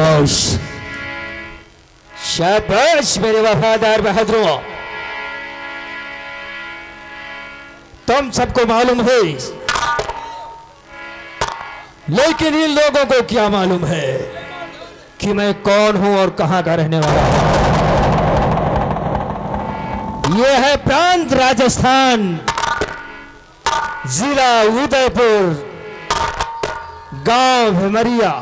शाबाश शाबाश मेरे वफादार बहादुरों। तुम सबको मालूम है, लेकिन इन लोगों को क्या मालूम है कि मैं कौन हूं और कहां का रहने वाला हूं। यह है प्रांत राजस्थान, जिला उदयपुर, गांव भिमरिया।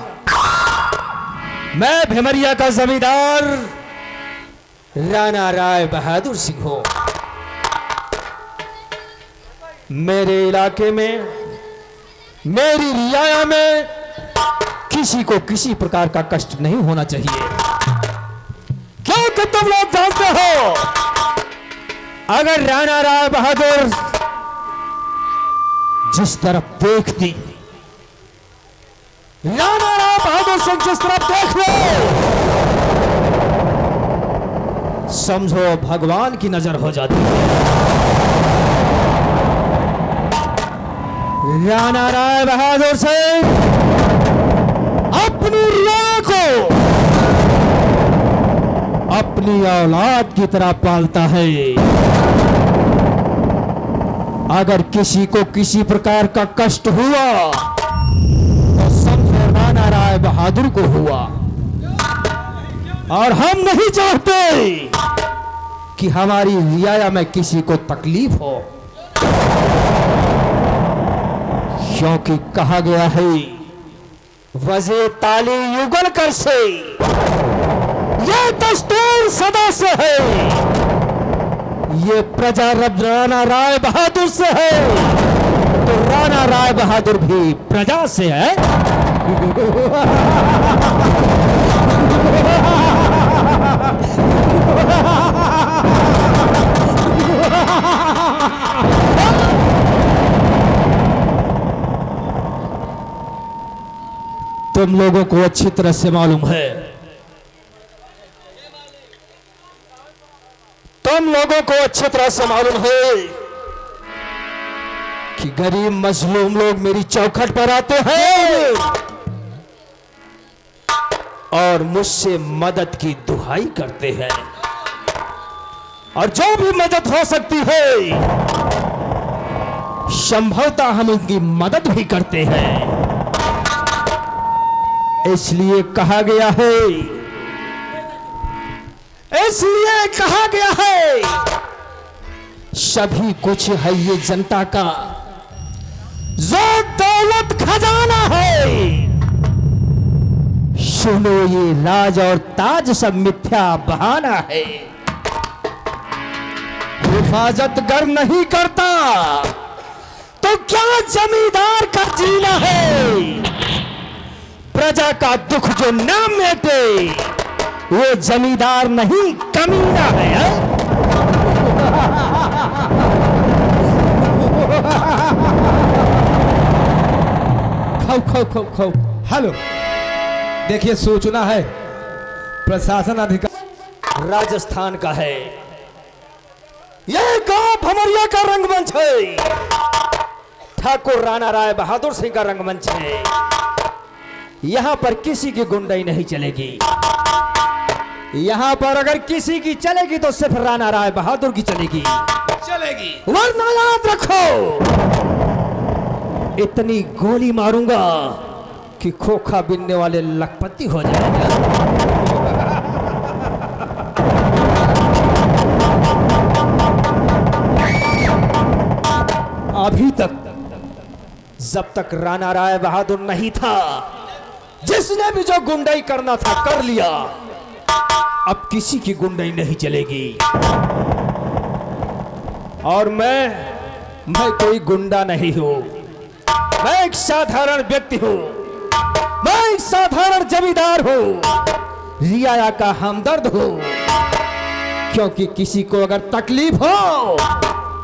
मैं भिमरिया का जमींदार राणा राय बहादुर सिंह हूं। मेरे इलाके में, मेरी रियाया में किसी को किसी प्रकार का कष्ट नहीं होना चाहिए, क्योंकि तुम लोग जानते हो अगर राणा राय बहादुर जिस तरफ देखती, राणा राय बहादुर सिंह जिस तरफ देख लो, समझो भगवान की नजर हो जाती है। राणा राय बहादुर सिंह अपनी रिया को अपनी औलाद की तरह पालता है। अगर किसी को किसी प्रकार का कष्ट हुआ तो समझो राणा राय बहादुर को हुआ, और हम नहीं चाहते कि हमारी रियाया में किसी को तकलीफ हो, क्योंकि कहा गया है वजे ताली युगल कर से, ये दस्तूर सदा से है, ये प्रजा रब राणा राय बहादुर से है, तो राणा राय बहादुर भी प्रजा से है। तुम लोगों को अच्छी तरह से मालूम है, तुम लोगों को अच्छी तरह से मालूम है कि गरीब मजलूम लोग मेरी चौखट पर आते हैं और मुझसे मदद की दुहाई करते हैं, और जो भी मदद हो सकती है संभवतः हम उनकी मदद भी करते हैं। इसलिए कहा गया है, इसलिए कहा गया है सभी कुछ है ये जनता का, जो दौलत खजाना है। सुनो ये राज और ताज सब मिथ्या बहाना है। हिफाजत गर नहीं करता तो क्या जमींदार का जीना है। प्रजा का दुख जो न मिटे वो जमींदार नहीं कमीना है। खाओ खाओ खाओ खाओ। हेलो, देखिए सूचना है प्रशासन अधिकारी राजस्थान का है, यह गांव भमरिया का रंगमंच है, ठाकुर राणा राय बहादुर सिंह का रंगमंच है। यहां पर किसी की गुंडाई नहीं चलेगी, यहां पर अगर किसी की चलेगी तो सिर्फ राणा राय बहादुर की चलेगी, वरना याद रखो इतनी गोली मारूंगा कि खोखा बिनने वाले लखपति हो जाएगा। अभी तक जब तक राणा राय बहादुर नहीं था, जिसने भी जो गुंडाई करना था कर लिया, अब किसी की गुंडाई नहीं चलेगी। और मैं कोई गुंडा नहीं हूं, मैं एक साधारण व्यक्ति हूं, मैं एक साधारण जमींदार हूं, रियाया का हमदर्द हूं। क्योंकि किसी को अगर तकलीफ हो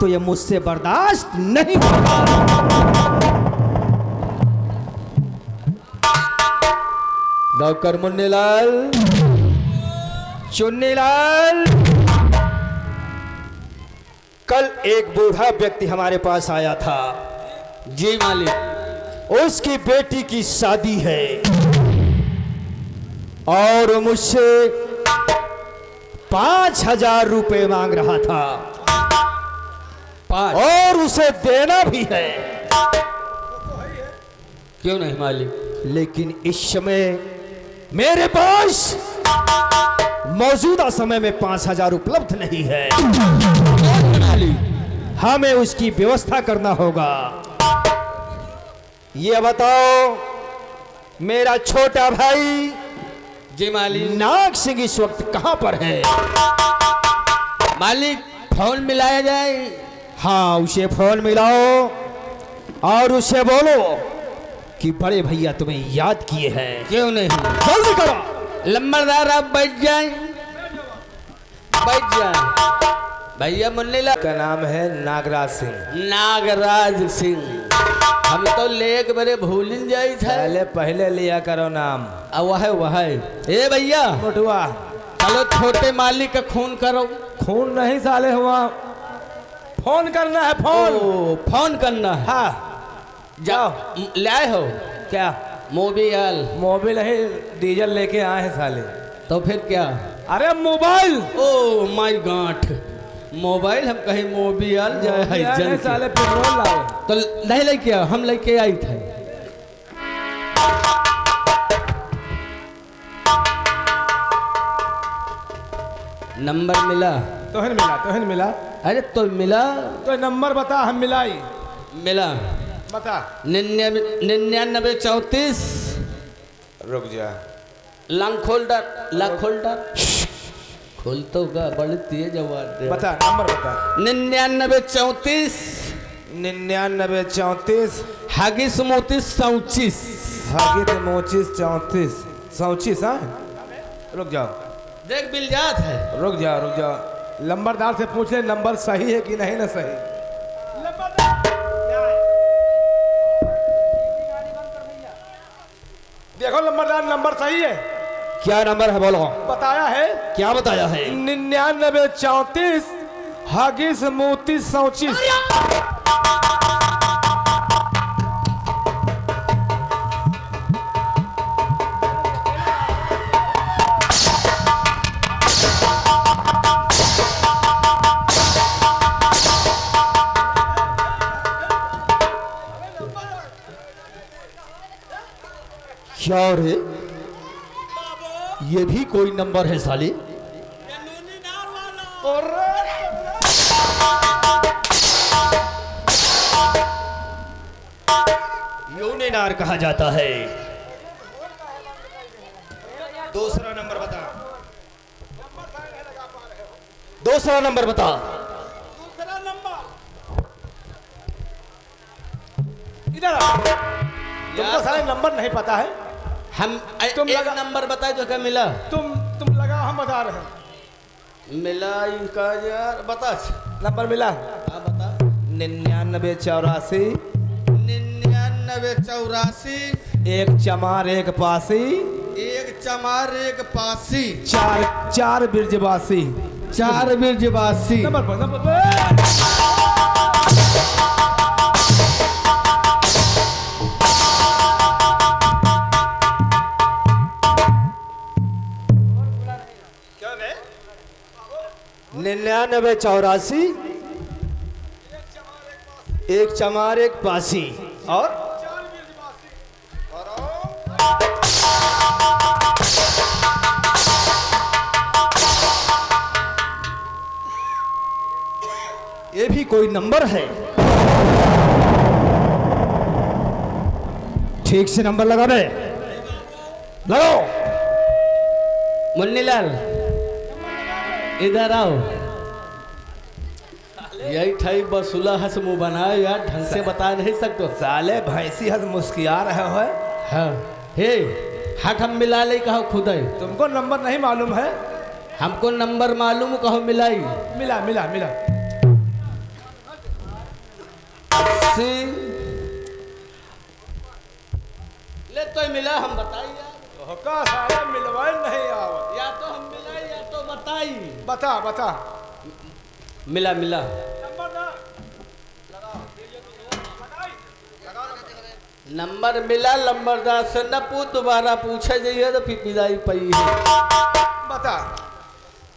तो यह मुझसे बर्दाश्त नहीं होगा। नौकर मुन्नीलाल, चुन्नीलाल, कल एक बूढ़ा व्यक्ति हमारे पास आया था। जी मालिक। उसकी बेटी की शादी है, और मुझसे 5,000 रुपए मांग रहा था 5 और उसे देना भी है। क्यों नहीं मालिक? लेकिन इस समय मेरे पास मौजूदा समय में 5,000 उपलब्ध नहीं है। हमें उसकी व्यवस्था करना होगा। ये बताओ मेरा छोटा भाई जी मालिक। नाग सिंह इस वक्त कहां पर है? मालिक फोन मिलाया जाए। हाँ, उसे फोन मिलाओ और उसे बोलो कि बड़े भैया तुम्हें याद किए हैं। क्यों नहीं? जल्दी करो। लंबरदार आप बैठ जाएं, बैठ जाएं। भैया मुन्नीलाल का नाम है नागराज सिंह। नागराज सिंह। हम तो लेक बड़े भूलिन जाई थे। पहले लिया करो नाम। वह ए भैया बटुआ चलो छोटे मालिक का खून करो। खून नहीं साले हुआ, फोन करना है। फोन फोन करना है। हाँ जाओ लाए हो क्या? मोबाइल? मोबाइल है, डीजल लेके आए हैं साले। तो फिर क्या? अरे mobile. Oh my God, mobile हम कहीं मोबाइल जाए है जन साले पेट्रोल लाओ। तो नहीं लेके आओ, हम लेके आई थे। नंबर मिला? तोहन मिला। अरे तो मिला तो नंबर बता, हम मिलाई। मिला। बता। 99 34। रुक जा। लंग होल्डर खोल तो का बड़ी तेज आवाज। बता नंबर बता। 99 34 99 34 हागिस मोतीस 34। भागित मोचिस 34 34। हाँ रुक जाओ, देख बिल जात है। रुक जाओ। लंबरदार से पूछ ले नंबर सही है कि नहीं ना सही। देखो लंबरदार नंबर सही है। क्या नंबर है बोलो? बताया है। क्या बताया है? 99 34 हागिस मोतीस 34। क्या रे, ये भी कोई नंबर है साली? यूनिनार कहा जाता है। दूसरा नंबर बता। दूसरा नंबर बता। इधर आ। तुमको सारे नंबर नहीं पता है। हम तुम एक लगा- नंबर बताए तो क्या मिला? तुम लगा, हम बता रहे हैं। मिला इनका यार, बता। नंबर मिला। हाँ बता। 99 84 99 84 एक चमार एक पासी एक चमार एक पासी 4 बिरजवासी। 4 बिरजवासी। नंबर पर। निन्यानवे 84 एक चमार एक पासी और ये भी कोई नंबर है? ठीक से नंबर लगा दे। लगाओ। मुन्नीलाल इधर आओ। यही ठाई बसुला हस मुँह बनाए यार, ढंग से बता नहीं सकते। साले भैंसी हद मुस्किया रहे हो। हाँ हे हक हम मिला ले कहो खुद ही। तुमको नंबर नहीं मालूम है? हमको नंबर मालूम कहो मिलाई। मिला मिला मिला। 80 ले तो मिला, हम बताइए। का साले मिलवाए नहीं आवत। या तो हम मिलाई या तो बताई। बता बता। मिला मिला। नंबर मिला लंबरदार से न पूछ, दोबारा पूछे जाइए तो फिर विदाई पई है। बता।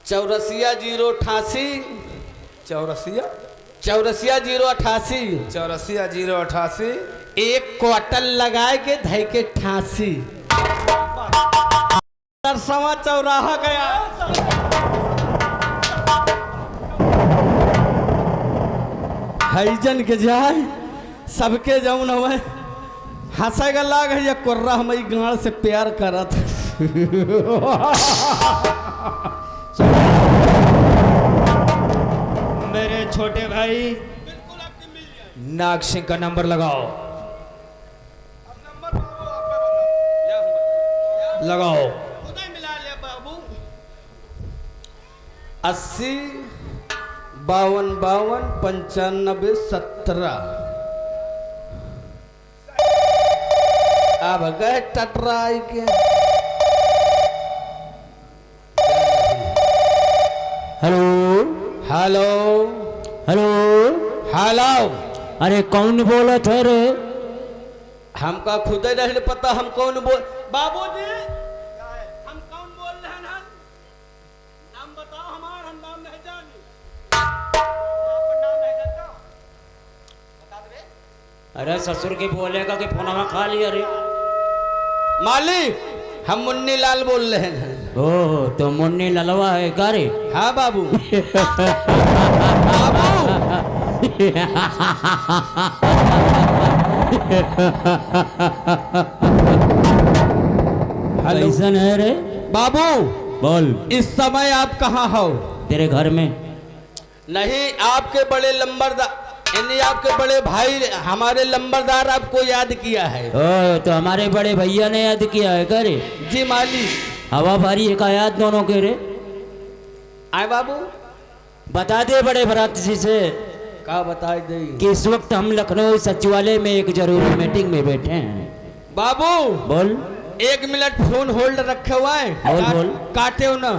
84 088 चौरसिया 088 088 एक क्वार्टर लगाए के धई के 88 सवा चौराहा गया। हईजन के जाए सबके जौन हवे हंसे का लाग है, या कोर्रा हमारी गाड़ से प्यार करत। मेरे छोटे भाई नाग सिंह का नंबर लगाओ, लगाओ। 80 52 52 95 17 अब गए टटराई के। Hello hello hello hello. अरे कौन बोला था रे? हमका खुद ही नहीं पता हम कौन बोल। बाबूजी हम कौन बोल रहे हैं? नाम बताओ हमारा, हम नाम नहीं जानी। नाम नहीं जानता, बता दे। अरे ससुर के बोलेगा कि फोनवा खा लिया रे। मालिक हम मुन्नी लाल बोल रहे हैं। ओह तो मुन्नी ललवा है का रे? हाँ बाबू। बाबू कैसन है रे? बाबू बोल। इस समय आप कहाँ हो? तेरे घर में। नहीं, आपके बड़े लंबरदार यानी आपके बड़े भाई हमारे लंबरदार आपको याद किया है। ओह तो हमारे बड़े भैया ने याद किया है का रे? जी मालिक। हवा भारी है का याद दोनों के रे? आए बाबू बता दे बड़े भरात जी से का बताए दे कि इस वक्त हम लखनऊ सचिवालय में एक जरूरी मीटिंग में बैठे हैं। बाबू। बोल। 1 मिनट फोन होल्ड रखे हुआ है। बोल बोल। काटे हो ना।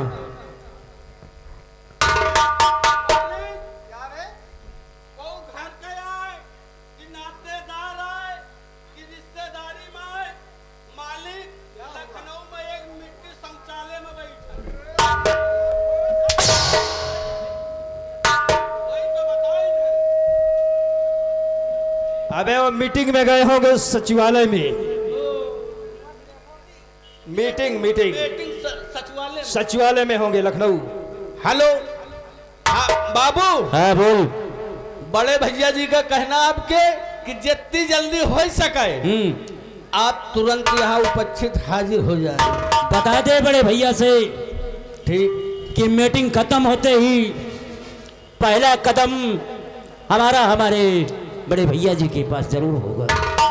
अबे वो मीटिंग में गए होंगे सचिवालय में। मीटिंग सचिवालय में होंगे लखनऊ। हेलो। हाँ बाबू। हाँ बोल। बड़े भैया जी का कहना आपके कि जितनी जल्दी हो सके आप तुरंत यहाँ उपस्थित हाजिर हो जाए। बता दे बड़े भैया से ठीक कि मीटिंग खत्म होते ही पहला कदम हमारा हमारे बड़े भैया जी के पास जरूर होगा।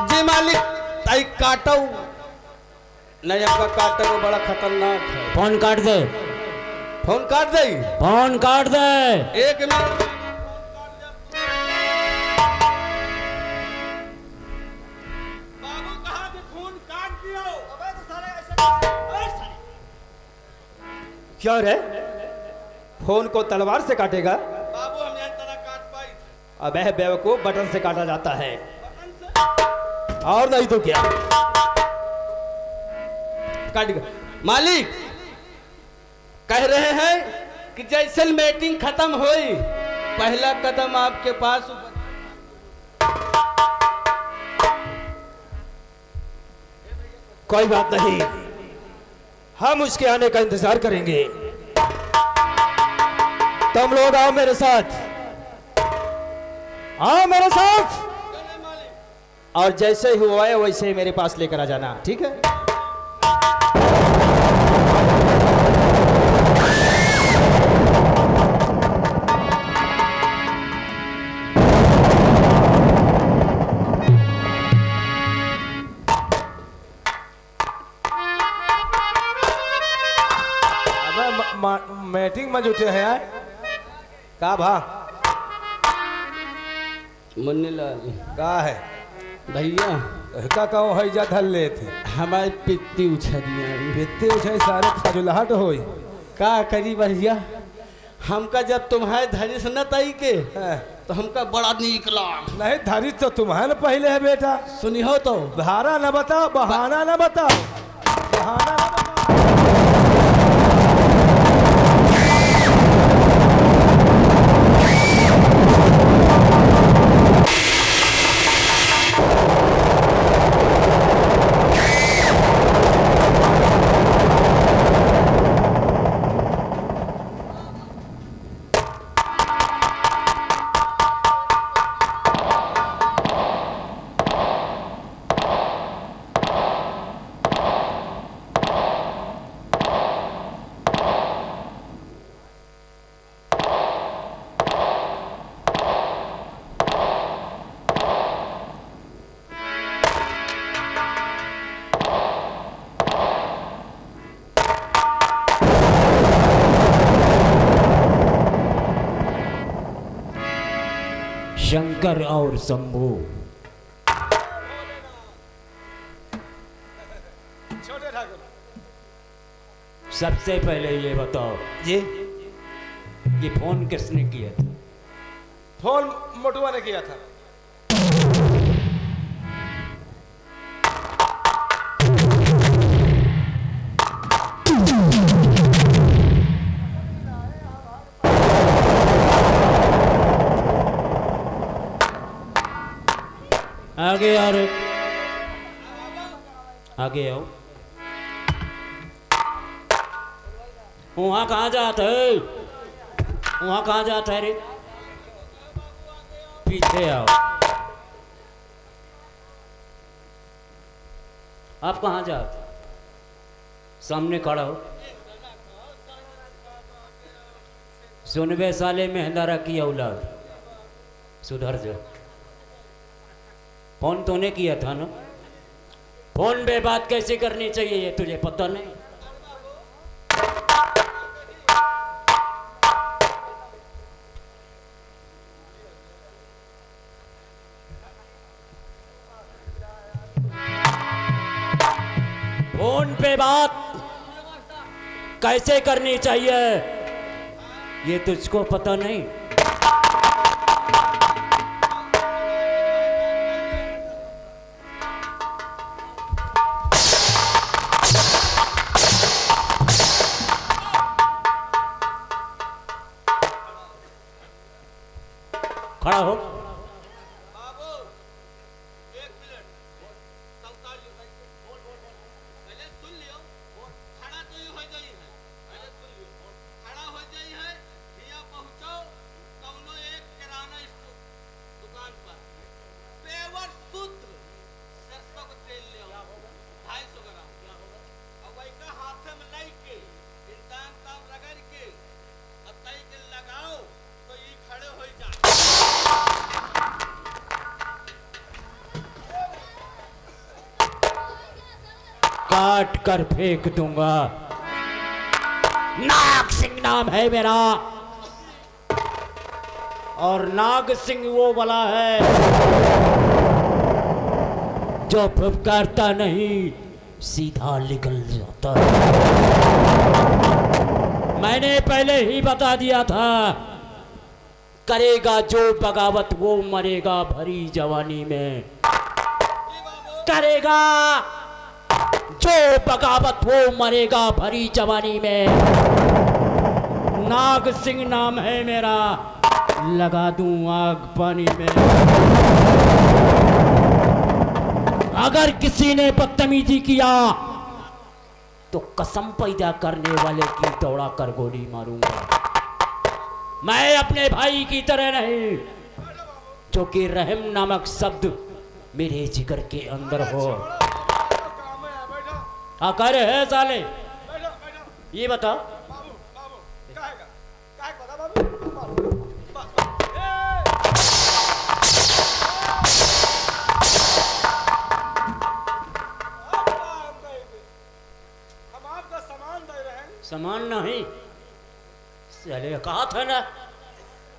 जी मालिक। ताई काटो नहीं, आपका काटो बड़ा खतरनाक है। फोन काट दे। फोन काट दे। फोन काट दे। 1 मिनट। बाबू कहा कि फोन काट दियो। अबे तो साले ऐसे क्या रे? फोन को तलवार से काटेगा? बाबू हम यहाँ तरह काट पाई। अबे बेवकूफ, बटन से काटा जाता है। बटन से और नहीं तो क्या? काट गया। मालिक कह रहे हैं कि जैसे मीटिंग खत्म हुई पहला कदम आपके पास। कोई बात नहीं, हम उसके आने का इंतजार करेंगे। तुम लोग आओ मेरे साथ, आओ मेरे साथ, और जैसे ही हुआ है वैसे ही मेरे पास लेकर आ जाना, ठीक है? मीटिंग में जुटे हैं यार। का भा मुन्नी लाल का है भैया का कहूँ है जा धल ले थे हमारे पित्ती उछरिया बित्ते उछे सारे खजुलाहट होई। का करी भैया हमका जब तुम्हारे धरी से न तई के तो हमका बड़ा नीक लाग। नहीं धरी तो तुम्हारे पहले है बेटा। सुनिहो तो धारा न बताओ, बहाना न बताओ, बहाना न बताओ। शंकर और शंभू, छोटे ठाकुर सबसे पहले ये बताओ जी, कि फोन किसने किया था? फोन मोटुआ ने किया था। आगे यार, आगे आओ। वहां कहाँ जाता है? वहां कहाँ जाता है रे? पीछे आओ। आप कहाँ जाते? सामने खड़ा हो। सुनबे साले मेहंदारा की औलाद, सुधर जा। फोन तूने किया था ना? फोन पे बात कैसे करनी चाहिए ये तुझे पता नहीं? फोन पे बात कैसे करनी चाहिए ये तुझको पता नहीं? खड़ा हो। बाबू एक मिनट संताल लियो पहले सुन लियो। खड़ा तो ही हो गई है, पहले सुन लियो। खड़ा हो गई है, हिया पहुंचो कौनो एक किराना दुकान पर पेवर सूत्र सरसों का तेल ले आओ 250 ग्राम और वही का हाथ में लाई के इंसान काम रगड़ के और तई के लगाओ तो ये खड़े हो जाए। काट कर फेंक दूंगा। नाग सिंह नाम है मेरा, और नाग सिंह वो वाला है जो फुफकारता नहीं सीधा निकल जाता है। मैंने पहले ही बता दिया था, करेगा जो बगावत वो मरेगा भरी जवानी में। करेगा जो बगावत वो मरेगा भरी जवानी में। नाग सिंह नाम है मेरा, लगा दूं आग पानी में। अगर किसी ने बदतमीजी किया तो कसम पैदा करने वाले की दौड़ा कर गोली मारूंगा। मैं अपने भाई की तरह नहीं, जो कि रहम नामक शब्द मेरे जिगर के अंदर हो। आकर है साले, ये बता सामान नहीं साले, कहा था ना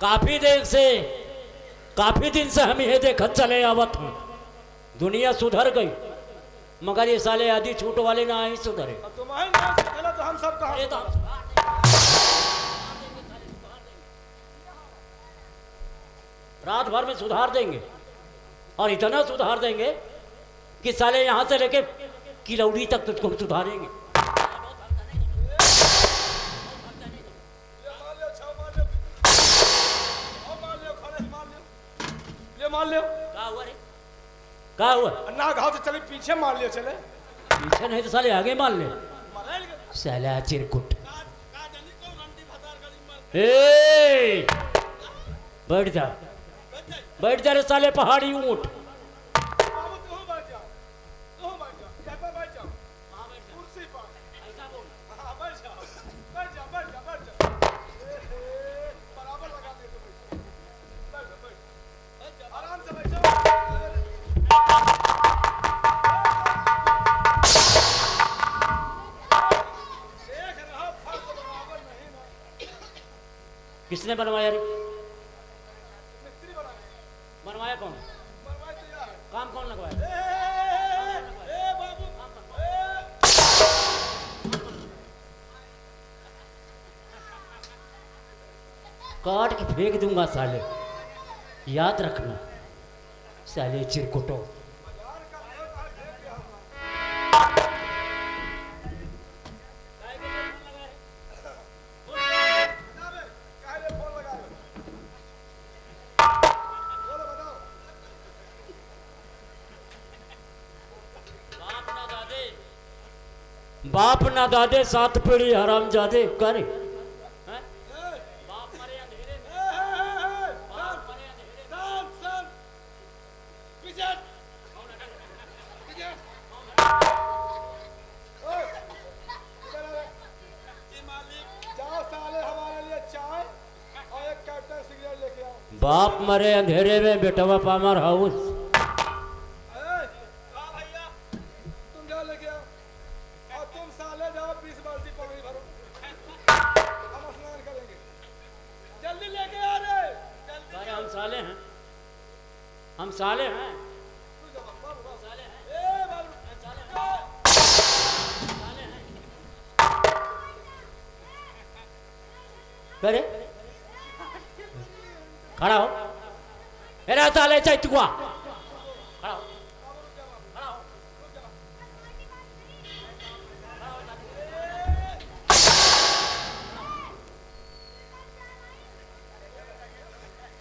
काफी दिन से हम ये देखत चले आवत हूँ। दुनिया सुधर गई मगर ये साले आधी छूट वाले ना ही सुधरे। तुम्हारे नाम से चला तो हम सब कहाँ? ये तो रात भर में सुधार देंगे, और इतना सुधार देंगे कि साले यहाँ से लेके किलौड़ी तक तुझको सुधारेंगे। मार लियो क्या हुआ रे? क्या हुआ? अन्ना घाव से चले पीछे मार लियो चले पीछे नहीं तो साले आगे मार ले। साला चिरकुट। ए बैठ जा, बैठ जा रे साले पहाड़ी ऊंट। बाबू तू बैठ जा, तू बैठ जा, यहाँ पे बैठ जा, कुर्सी पर। हाँ बैठ जा, बैठ जा, बैठ जा, बैठ जा। बराबर लगा दे तो बैठ जा, बैठ जा, आराम से बैठ जा। देख रहा फर्क बराबर नहीं ना। किसने बनवाया रे? मिस्त्री बना बनवाया कौन? बनवाई तो यह है। काम कौन लगवाया? ए बाबू काट के फेंक दूंगा साले, याद रखना साले चिरकुटो। काहे फोन लगाए बोलो बताओ। बाप ना दादे सात पीढ़ी हराम जादे कर। बाप मरे अंधेरे में, बाप मरे अंधेरे में। जाओ साले हमारे लिए चाय और एक कैप्टन सिगरेट लेके आओ। बाप मरे अंधेरे में बेटवा पामर हाउस। भैया तुम जाओ लेके आओ और तुम साले जाओ 20 बाल्टी पानी भरो, हम स्नान करेंगे। जल्दी लेके आ रे जल्दी। अरे हम साले हैं, हम साले हैं। तू जा बाबू साले हैं। ए बाबू करे खड़ा हो, मेरा साले चैतुआ खड़ा हो, खड़ा हो।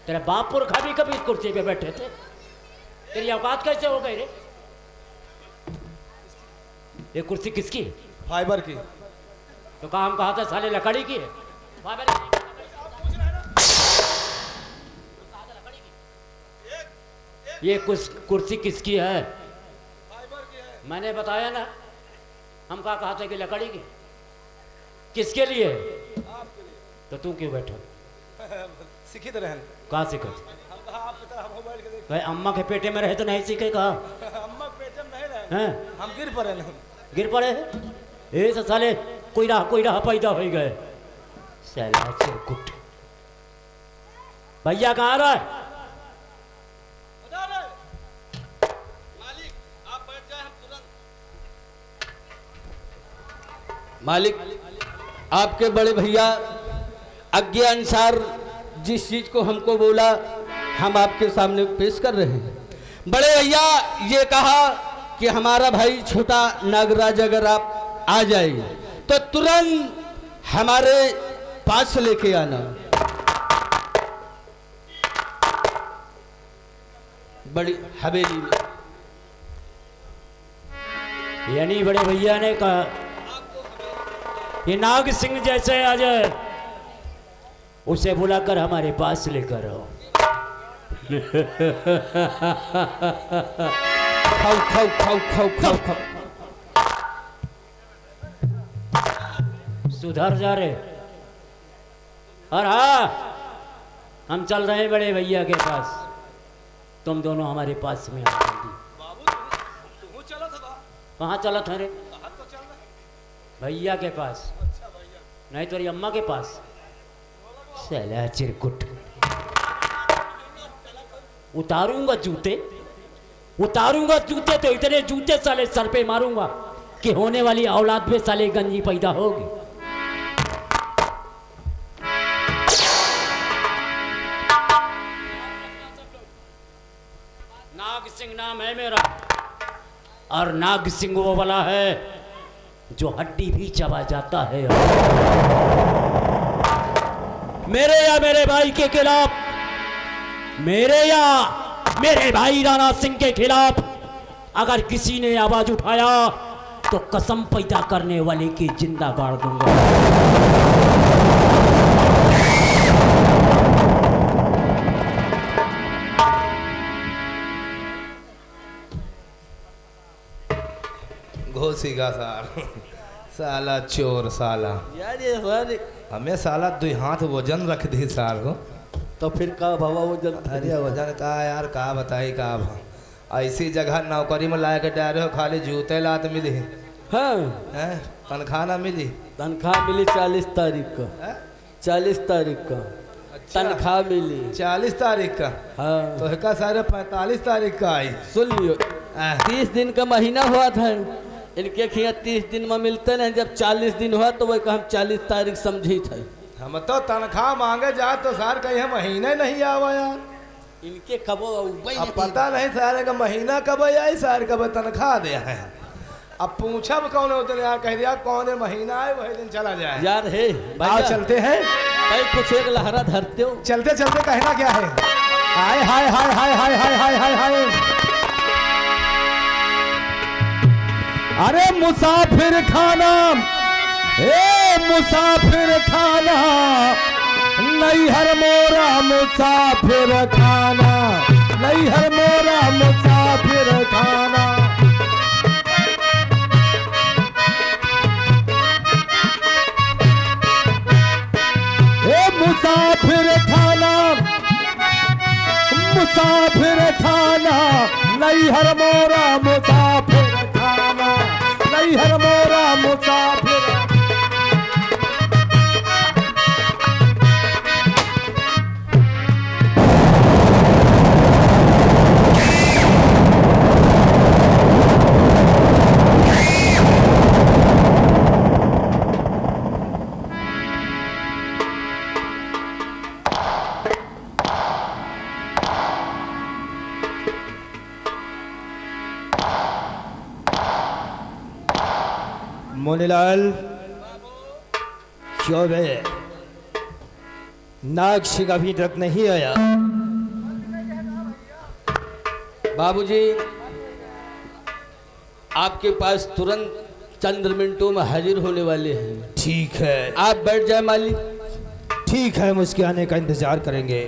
तेरे बाप पुरखा भी कभी इस कुर्सी पे बैठे थे, तेरी औकात कैसे हो गई रे? ये कुर्सी किसकी है? फाइबर की। तो काम कहा था साले लकड़ी की है। फाइबर की नहीं, ये कुर्सी किसकी है? फाइबर की है। मैंने बताया ना, हम कहा थे कि लकड़ी की। किसके लिए? आपके लिए। तो तू क्यों बैठा? सीखी तो रहन। कहाँ सीखा? हम कहा आप पता हम मोबाइल के देख। भाई अम्मा के पेटे में रहे तो नहीं सीखे कहा? अम्मा पेट में नहीं रहे। हैं? हम गिर पड़े ना। गिर पड़े हैं? ए तो साले कोई राह पैदा हो गए। साला चिरकुट। भैया कहाँ रहा है? बता रहे मालिक, आप बैठ जाए, हम तुरंत। मालिक, आपके बड़े भैया आज्ञा अनुसार जिस चीज को हमको बोला हम आपके सामने पेश कर रहे हैं। बड़े भैया ये कहा कि हमारा भाई छोटा नागराज अगर आप आ जाए तो तुरंत हमारे पास लेके आना। बड़ी हवेली में। यानी बड़े भैया ने कहा ये नाग सिंह जैसे आ जाए उसे बुलाकर हमारे पास लेकर आओ। खाओ खाओ खाओ खाओ खाओ खाओ। सुधर जा रहे। और हाँ, हम चल रहे हैं बड़े भैया के पास, तुम दोनों हमारे पास में आ जल्दी। बाबू तू चला था कहाँ चला था रे? कहा तो चल रहा। भैया के पास, अच्छा भैया नहीं तो अम्मा के पास। साला चिरकुट। उतारूंगा जूते, उतारूंगा जूते तो इतने जूते साले सर पे मारूंगा कि होने वाली औलाद में साले गंजी पैदा होगी। और नाग सिंह वो वाला है जो हड्डी भी चबा जाता है। मेरे या मेरे भाई के खिलाफ, मेरे या मेरे भाई राणा सिंह के खिलाफ अगर किसी ने आवाज उठाया तो कसम पैदा करने वाले की जिंदा गाड़ दूंगा। घोसीगा साला चोर साला यार ये सर हमें साला 2 हाथ वजन रख दी साल को। तो फिर का भावा वो जल अरे वजन का यार का बताई का ऐसी जगह नौकरी में लाए के डारे हो खाली जूते लात मिली हाँ हैं तनख्वाह ना मिली। तनख्वाह मिली 40 तारीख को, हैं? 40 तारीख को अच्छा। तनख्वाह मिली। 40 तारीख का हाँ तो का सारे 45 तारीख का आई। सुन लियो, हैं? 30 दिन का महीना हुआ था इनके खिया 30 दिन में मिलते नहीं, जब 40 दिन हुआ तो वही हम 40 तारीख समझी थे। हम तो तनख्वाह मांगे जा तो सार कहीं महीने नहीं आवा यार। इनके कब अब पता नहीं सारे का महीना कब आई सारे कब तनख्वाह दिया है। अब पूछा कौन होते यार कह दिया कौन महीना है वही दिन चला जाए। यार है आओ भाई चलते हैं भाई कुछ एक लहरा धरते हो। चलते चलते कहना क्या है। हाय हाय हाय हाय हाय हाय हाय हाय हाय। अरे मुसाफिर खाना, ए मुसाफिर खाना, नैहर मोरा मुसाफिर खाना, नैहर मोरा मुसाफिर खाना। ए मुसाफिर खाना, मुसाफिर खाना, नैहर मोरा मुसाफिर खाना, नैहर मोरा मुसाफिर। मोनीलाल क्यों बे नाग सिंह अभी तक नहीं आया। बाबूजी आपके पास तुरंत चंद मिनटों में हाजिर होने वाले हैं। ठीक है, आप बैठ जाए मालिक। ठीक है, हम उसके आने का इंतजार करेंगे।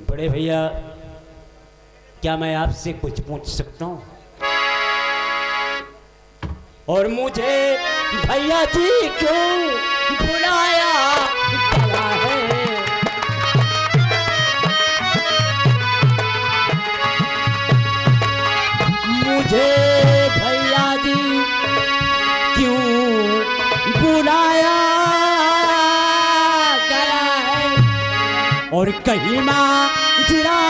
बड़े भैया क्या मैं आपसे कुछ पूछ सकता हूँ? और मुझे भैया जी क्यों बुलाया गया है? मुझे भैया जी क्यों बुलाया गया है? और कहीं माजरा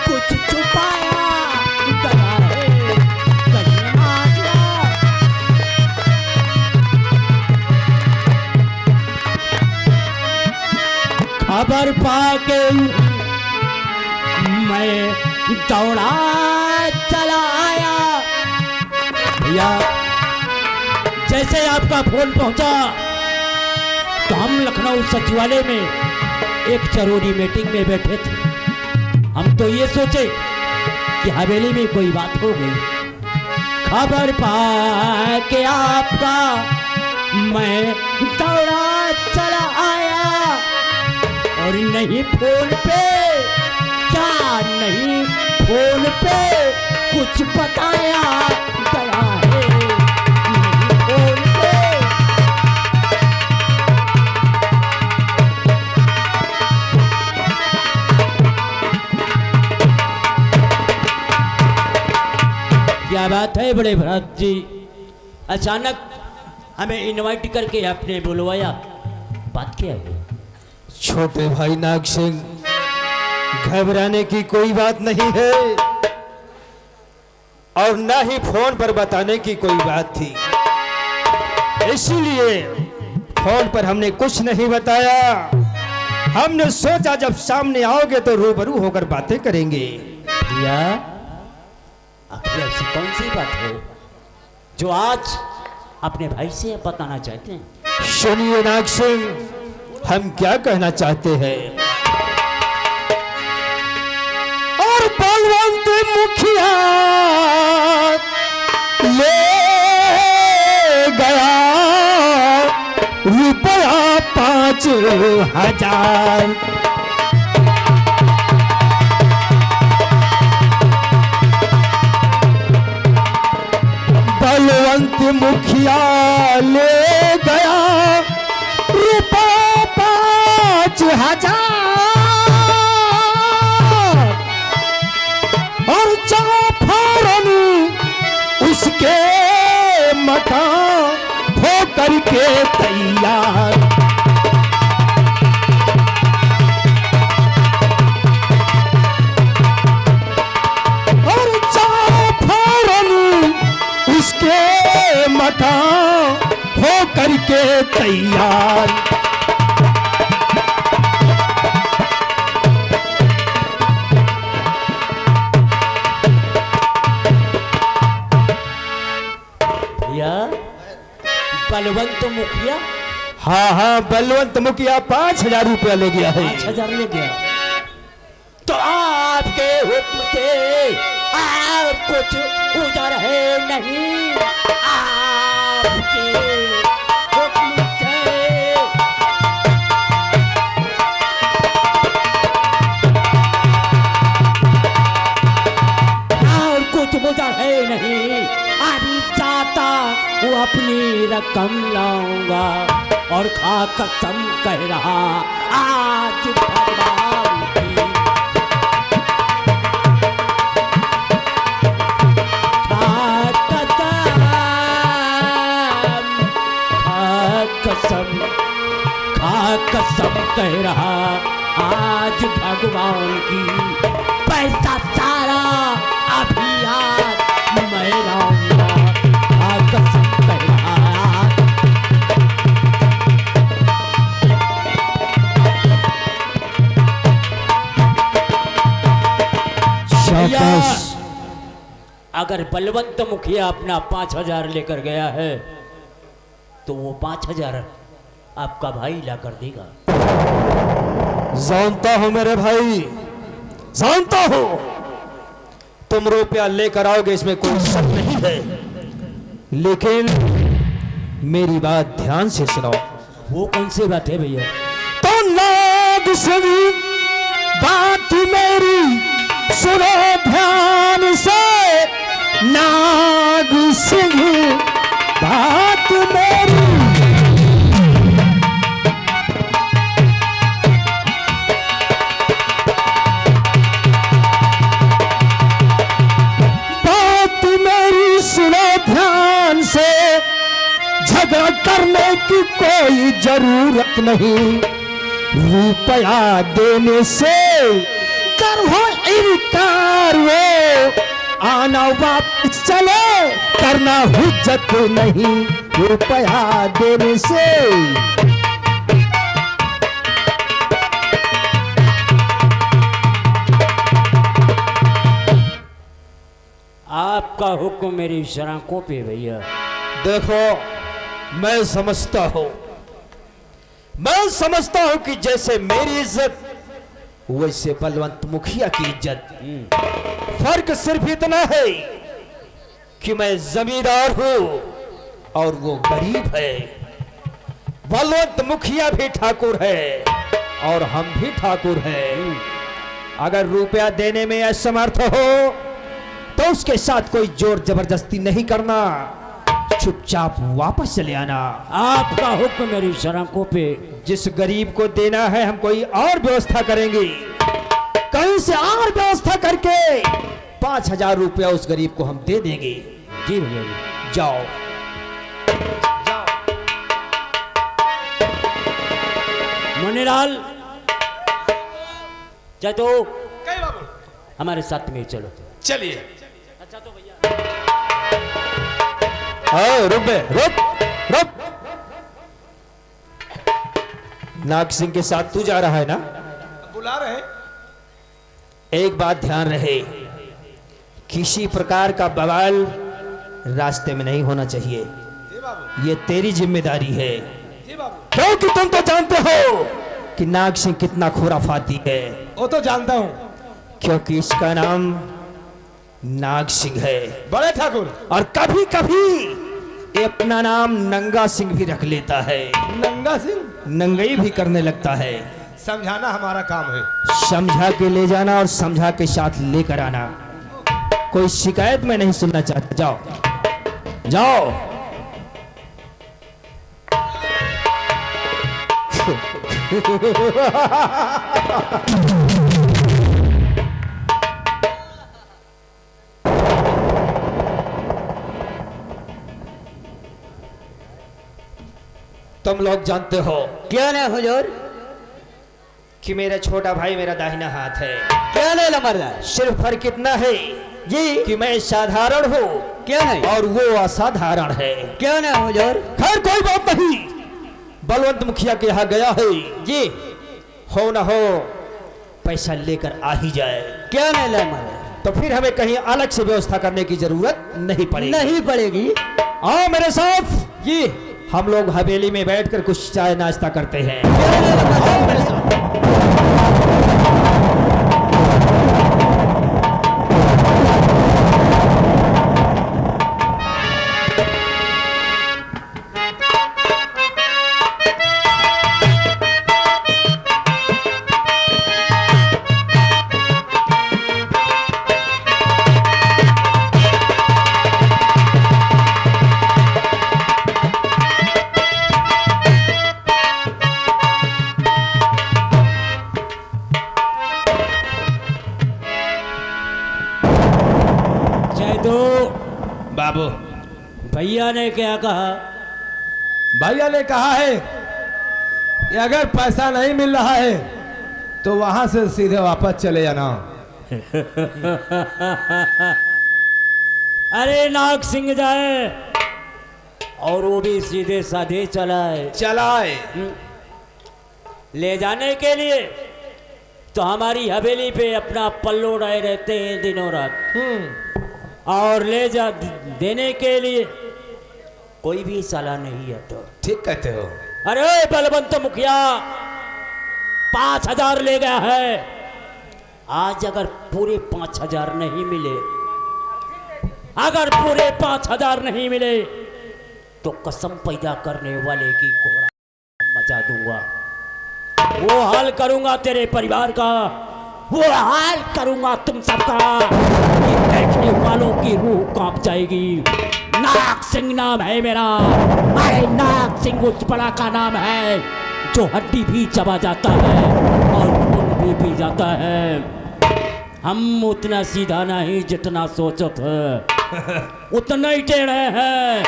कुछ छुपाया गया है, कहीं माजरा। खबर पाके मैं दौड़ा चला आया। भैया जैसे आपका फोन पहुंचा तो हम लखनऊ सचिवालय में एक जरूरी मीटिंग में बैठे थे। हम तो ये सोचे कि हवेली में कोई बात हो गई। खबर पा के आपका मैं दौड़ा चला आया और नहीं फोन पे, क्या नहीं फोन पे कुछ बताया गया है, नहीं फोन पे। बात है बड़े भ्रात जी? अचानक हमें इनवाइट करके आपने बुलवाया, बात क्या है? छोटे भाई नाग सिंह, घबराने की कोई बात नहीं है और ना ही फोन पर बताने की कोई बात थी, इसीलिए फोन पर हमने कुछ नहीं बताया। हमने सोचा जब सामने आओगे तो रूबरू होकर बातें करेंगे। भैया, आखिर ऐसी कौन सी बात है जो आज अपने भाई से बताना चाहते हैं? सुनिए नाग सिंह, हम क्या कहना चाहते हैं। और बलवंत मुखिया ले गया रुपया 5,000। बलवंत मुखिया ले गया रुपया 5,000 और जाफरन उसके मकान हो करके तैयार। और जाफरन उसके मकान हो करके तैयार। भैया, बलवंत मुखिया हाँ हाँ, बलवंत मुखिया 5,000 रुपया ले गया है। 5,000 ले गया। तो आपके हुक्म से आप कुछ उधर है नहीं, आपके हुक्म से और कुछ उधर है नहीं। अभी चाहता वो अपनी रकम लाऊंगा और खा कसम कह रहा आज भगवान की। कसम कह रहा आज भगवान की, पैसा सारा अभी आज मैं लाऊंगा। कसम कह रहा शाबाश। अगर बलवंत मुखिया अपना 5,000 लेकर गया है तो वो 5,000 आपका भाई ला कर देगा। जानता हूं मेरे भाई, जानता हूं तुम रुपया लेकर आओगे, इसमें कोई शक नहीं है, लेकिन मेरी बात ध्यान से सुनो। वो कौन सी बात है भैया? तो नाग सिंह, बात मेरी सुनो ध्यान से। नाग सिंह, बात मेरी सुनो ध्यान से। झगड़ा करने की कोई जरूरत नहीं, रुपया देने से करो इनकार, वो आना वापस चले करना हुज्जत नहीं, रुपया देने से। आपका हुक्म मेरी शराकों पे भैया। देखो, मैं समझता हूं कि जैसे मेरी इज्जत वैसे बलवंत मुखिया की इज्जत। फर्क सिर्फ इतना है कि मैं जमींदार हूं और वो गरीब है। बलवंत मुखिया भी ठाकुर है और हम भी ठाकुर हैं। अगर रुपया देने में असमर्थ हो तो उसके साथ कोई जोर जबरदस्ती नहीं करना, चुपचाप वापस चले आना। आपका हुक्म मेरी शराकों पे। जिस गरीब को देना है हम कोई और व्यवस्था करेंगे, कहीं से और व्यवस्था करके 5,000 रुपया उस गरीब को हम दे देंगे। जी भैया जी। जाओ। जाओ। मुन्नीलाल चाहे तो कई बाबू हमारे साथ में चलो। चलिए। अच्छा तो भैया रुक बे, रुक। नाग सिंह के साथ तू जा रहा है ना? बुला रहे हैं। एक बात ध्यान रहे, किसी प्रकार का बवाल रास्ते में नहीं होना चाहिए। जी बाबू। ये तेरी जिम्मेदारी है, जी बाबू। क्योंकि तुम तो जानते हो कि नाग सिंह कितना खुराफाती है। वो तो जानता हूँ। क्योंकि इसका नाम नाग सिंह है, बड़े ठाकुर। और कभी कभी ये अपना नाम नंगा सिंह भी रख लेता है, नंगा सिंह। नंगई भी करने लगता है। समझाना हमारा काम है। समझा के ले जाना और समझा के साथ लेकर आना। कोई शिकायत में नहीं सुनना चाहता। जाओ जाओ। तुम लोग जानते हो क्या ना हुजूर? कि मेरा छोटा भाई मेरा दाहिना हाथ है। क्या नहीं लमरदार? सिर्फ फर्क इतना है जी कि मैं साधारण हूँ क्या नहीं? और वो असाधारण है। क्या ना हुजूर? खैर कोई बात नहीं, बलवंत मुखिया के यहाँ गया है जी हो ना हो पैसा लेकर आ ही जाए, क्या नहीं लमरदार? तो फिर हमें कहीं अलग से व्यवस्था करने की जरूरत नहीं पड़ेगी। नहीं पड़ेगी। आओ मेरे साथ, जी हम लोग हवेली में बैठकर कुछ चाय नाश्ता करते हैं। क्या नहीं लमरदार? मेरे साथ। बाबू। भैया ने क्या कहा? भैया ने कहा है कि अगर पैसा नहीं मिल रहा है तो वहां से सीधे वापस चले जाना। अरे नाग सिंह जाए और वो भी सीधे साधे चलाए। चलाए। ले जाने के लिए तो हमारी हवेली पे अपना पल्लो डाए रहते हैं दिनों रात, और ले जा देने के लिए कोई भी साला नहीं है। तो ठीक कहते हो। अरे बलवंत मुखिया 5,000 ले गया है। आज अगर पूरे 5,000 नहीं मिले, अगर पूरे 5,000 नहीं मिले तो कसम पैदा करने वाले की कोहरा मचा दूंगा। वो हाल करूंगा तेरे परिवार का, वो हाल करूंगा तुम सबका कि देखने वालों की रूह कांप जाएगी। नाग सिंह नाम है मेरा। अरे नाग सिंह उस बड़ा का नाम है जो हड्डी भी चबा जाता है और खून भी पी जाता है। हम उतना सीधा नहीं जितना सोचत है, उतना ही टेढ़े हैं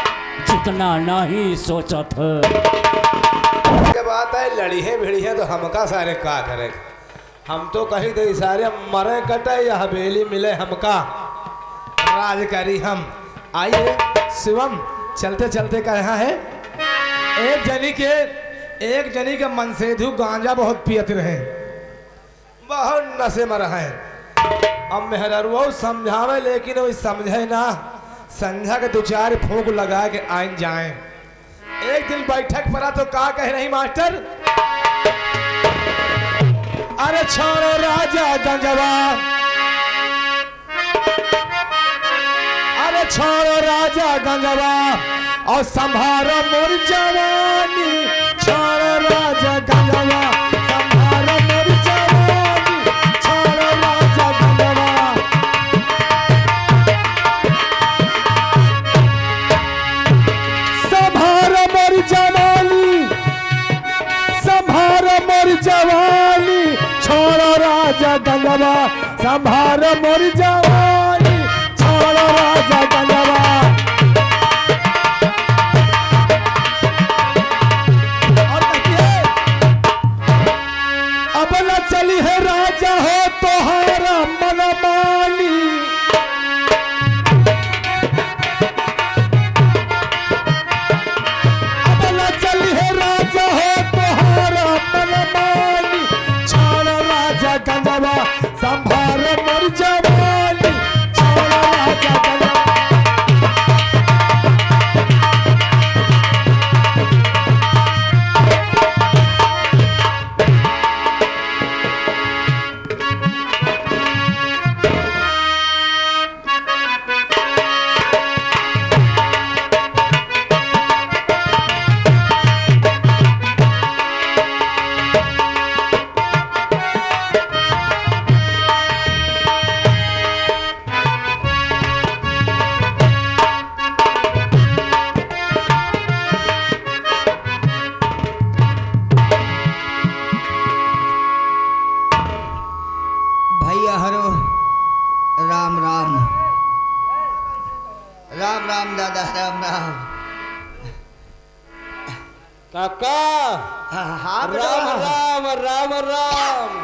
जितना नहीं सोचत है। के बात है लड़ी है भिड़ी है तो हमका सारे का करे। हम तो कहीं दे सारे मरे कटे या हवेली मिले हमका राज करी हम। आइए शिवम, चलते चलते कहा है एक जनी के मनसेधु गांजा बहुत पियत रहे, बहुत नशे में रहे। अब मेहररुआ समझावे लेकिन वो समझे ना। संझा के 2-4 फूंक लगा के आइन जाए। एक दिन बैठक पड़ा तो का कह रही मास्टर, अरे छोड़ो राजा गंजवा, अरे छोड़ो राजा गंजवा और संभारो मोर जवानी। छोड़ो राजा गंजवा, संभारो मोर जवानी। छोड़ो राजा गंजवा। संभारो मोर जवानी, संभारो मोर जवानी। छोड़ो राजा गंजवा, संभारो मोर जवानी। छोड़ो राजा गंजवा। राम राम। काका हाँ राम राम राम राम।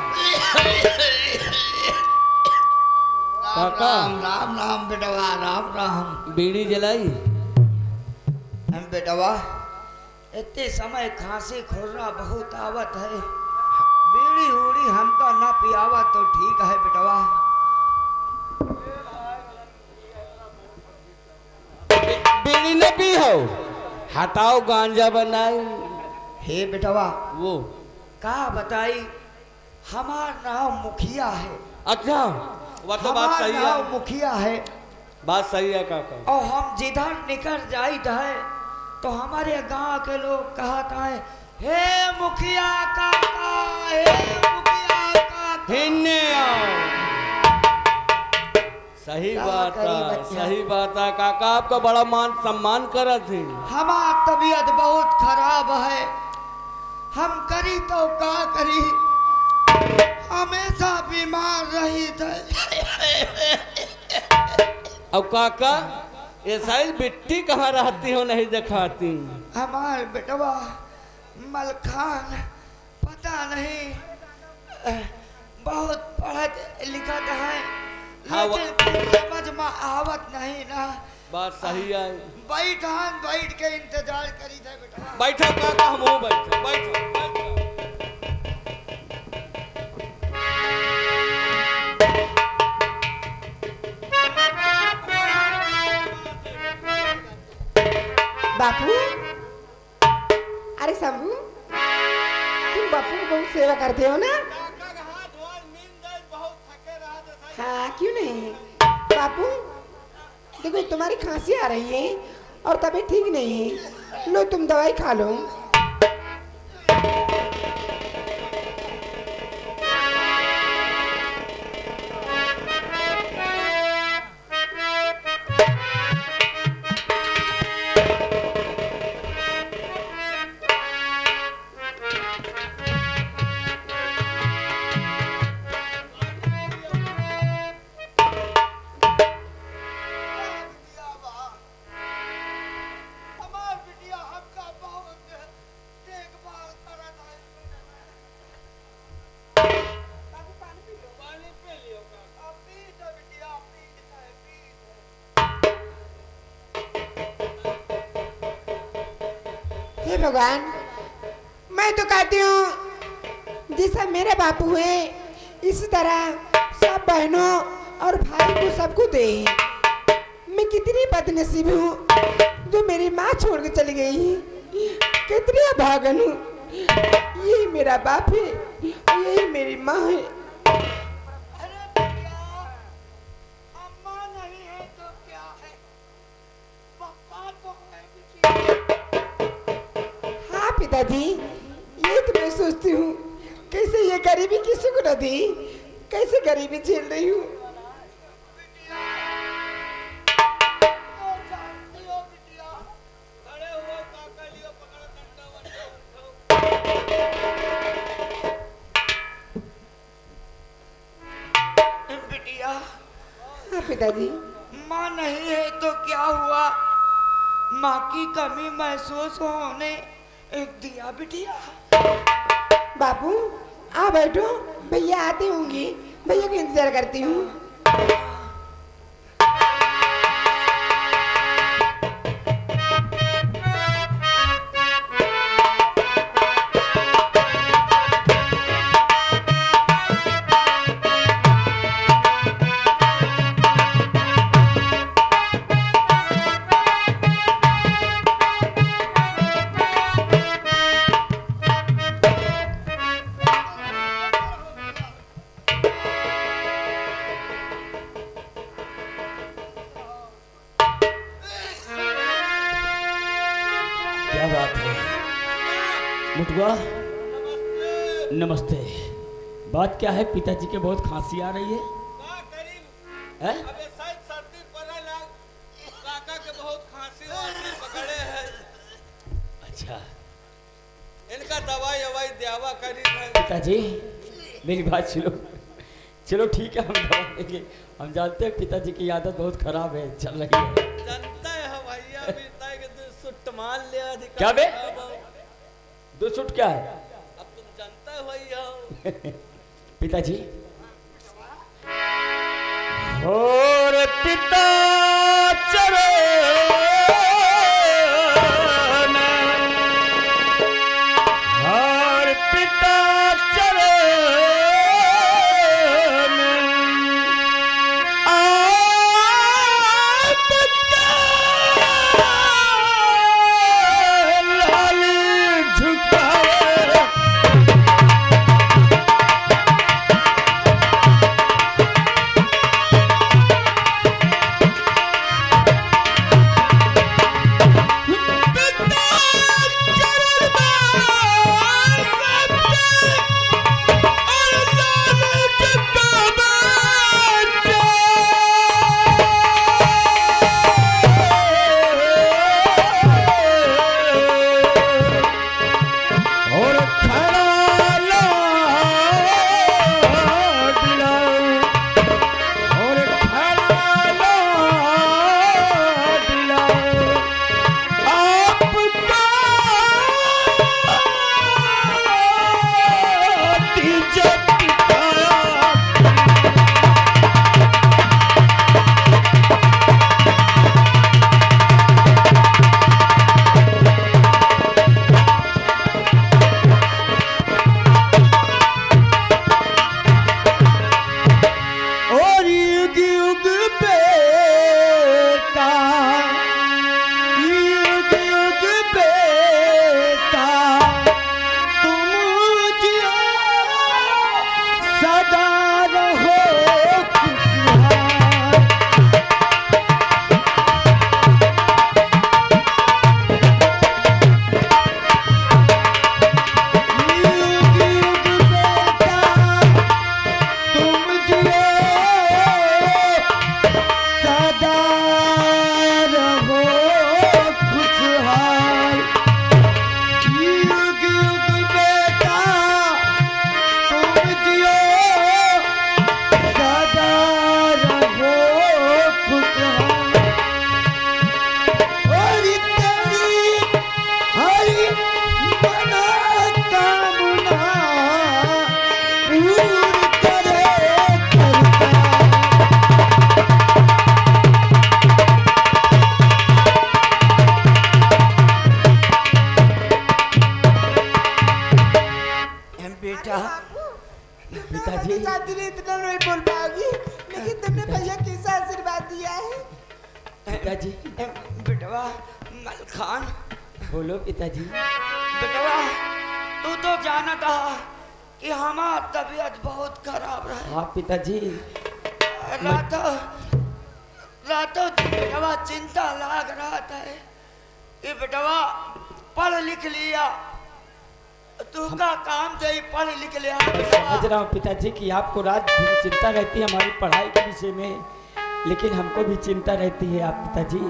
काका राम राम बेटवा राम राम। बीड़ी जलाई? हम बेटवा इतने समय खांसी खुर्रा बहुत आवत है, बीड़ी उड़ी हमका ना पियावा तो ठीक है बेटवा। बीड़ी न पी हो, हटाओ गांजा बनाई। हे बेटवा वो का बताई, हमार नाम मुखिया है। अच्छा, वह तो बात हमार सही नाम है, मुखिया है बात सही है काका। और हम जिधर निकल जाइत है तो हमारे गांव के लोग कहता है, हे मुखिया काका, हे मुखिया काका। हिन्ने आओ। सही क्या बात करी है, बच्चा? सही बात है काका, आपका बड़ा मान सम्मान करत है। हमार तबीयत बहुत खराब है, हम करी तो का करी, हमेशा बीमार रही थे। अब काका ऐसा ही बिट्टी कहाँ रहती हो नहीं दिखाती? हमार बेटवा मलखान पता नहीं, बहुत पढ़त लिखत है, हाँ, लेकिन समझ में आवत नहीं ना। बात सही है। बैठ के इंतजार करी थे बेटा। बैठो काका, हम हो बैठो बैठो बैठो। बापू, अरे शंभू, तुम बापू को बहुत सेवा करते हो ना? हाँ क्यों नहीं बापू, देखो तुम्हारी खांसी आ रही है और तबीयत ठीक नहीं है, लो तुम दवाई खा लो। हे भगवान, मैं तो कहती हूँ जैसा मेरे बापू है इसी तरह सब बहनों और भाई को सबको दे। मैं कितनी बदनसीब हूँ जो मेरी माँ छोड़ के चली गई, कितनी अभागन हूँ। यही मेरा बाप है और यही मेरी माँ है। अम्मा नहीं है तो क्या है, पापा तो है बिटिया। हाँ पिताजी, ये तो मैं सोचती हूँ कैसे ये गरीबी किसी को न दी, कैसे गरीबी झेल रही हूँ। बिटिया हाँ पिताजी, माँ नहीं है तो क्या हुआ, माँ की कमी महसूस होने एक दिया बिटिया। बापू आ बैठो, भैया आते होंगे, भैया का इंतजार करती हूँ। क्या बात है मुटुआ? नमस्ते। बात क्या है? पिताजी के बहुत खांसी आ रही है। हैं? अबे शायद सर्दी पड़े लग, काका के बहुत खांसी वांसी पकड़े है, अच्छा इनका दवाई ववाई देवा करी है। पिताजी मेरी बात सुनो, चलो ठीक है हम दवा देंगे। हम जानते हैं पिताजी की आदत बहुत खराब है, चल रही है। जनता है भैया भी क्या बे? 2 सूट क्या है? अब तुम जानते हो ही हो। पिताजी और पिता चरण और पिता चरण लाल झुकाए और खड़ा ला दिलाओ और खड़ा ला दिलाओ आपका तीजा पिताया और युग युग बेटा युग युग बेटा तुम जियो सदा रहो खुशहाल। युग युग बेटा तुम जियो सदा रहो खुशहाल। युग युग बेटा तुम जियो सदा रहो खुशहाल। और तेरी हरि मनोकामना पूर्ण करे करता। बेटा पिताजी शादी ने इतना नहीं बोल पाओगी, लेकिन तुमने भैया कैसा आशीर्वाद दिया है। पिताजी बेटवा मलखान, बोलो पिताजी। बेटवा तू तो जाना था कि हमारा तबीयत बहुत खराब रहा। हाँ पिताजी रातों रातों बेटवा चिंता लाग रहा था कि बेटवा पढ़ लिख लिया, तू का काम से ही पढ़ लिख लिया मैं बेटवा। समझ रहा हूँ पिताजी कि आपको रात दिन चिंता रहती है हमारी पढ़ाई के विषय में, लेकिन हमको भी चिंता रहती है आप पिताजी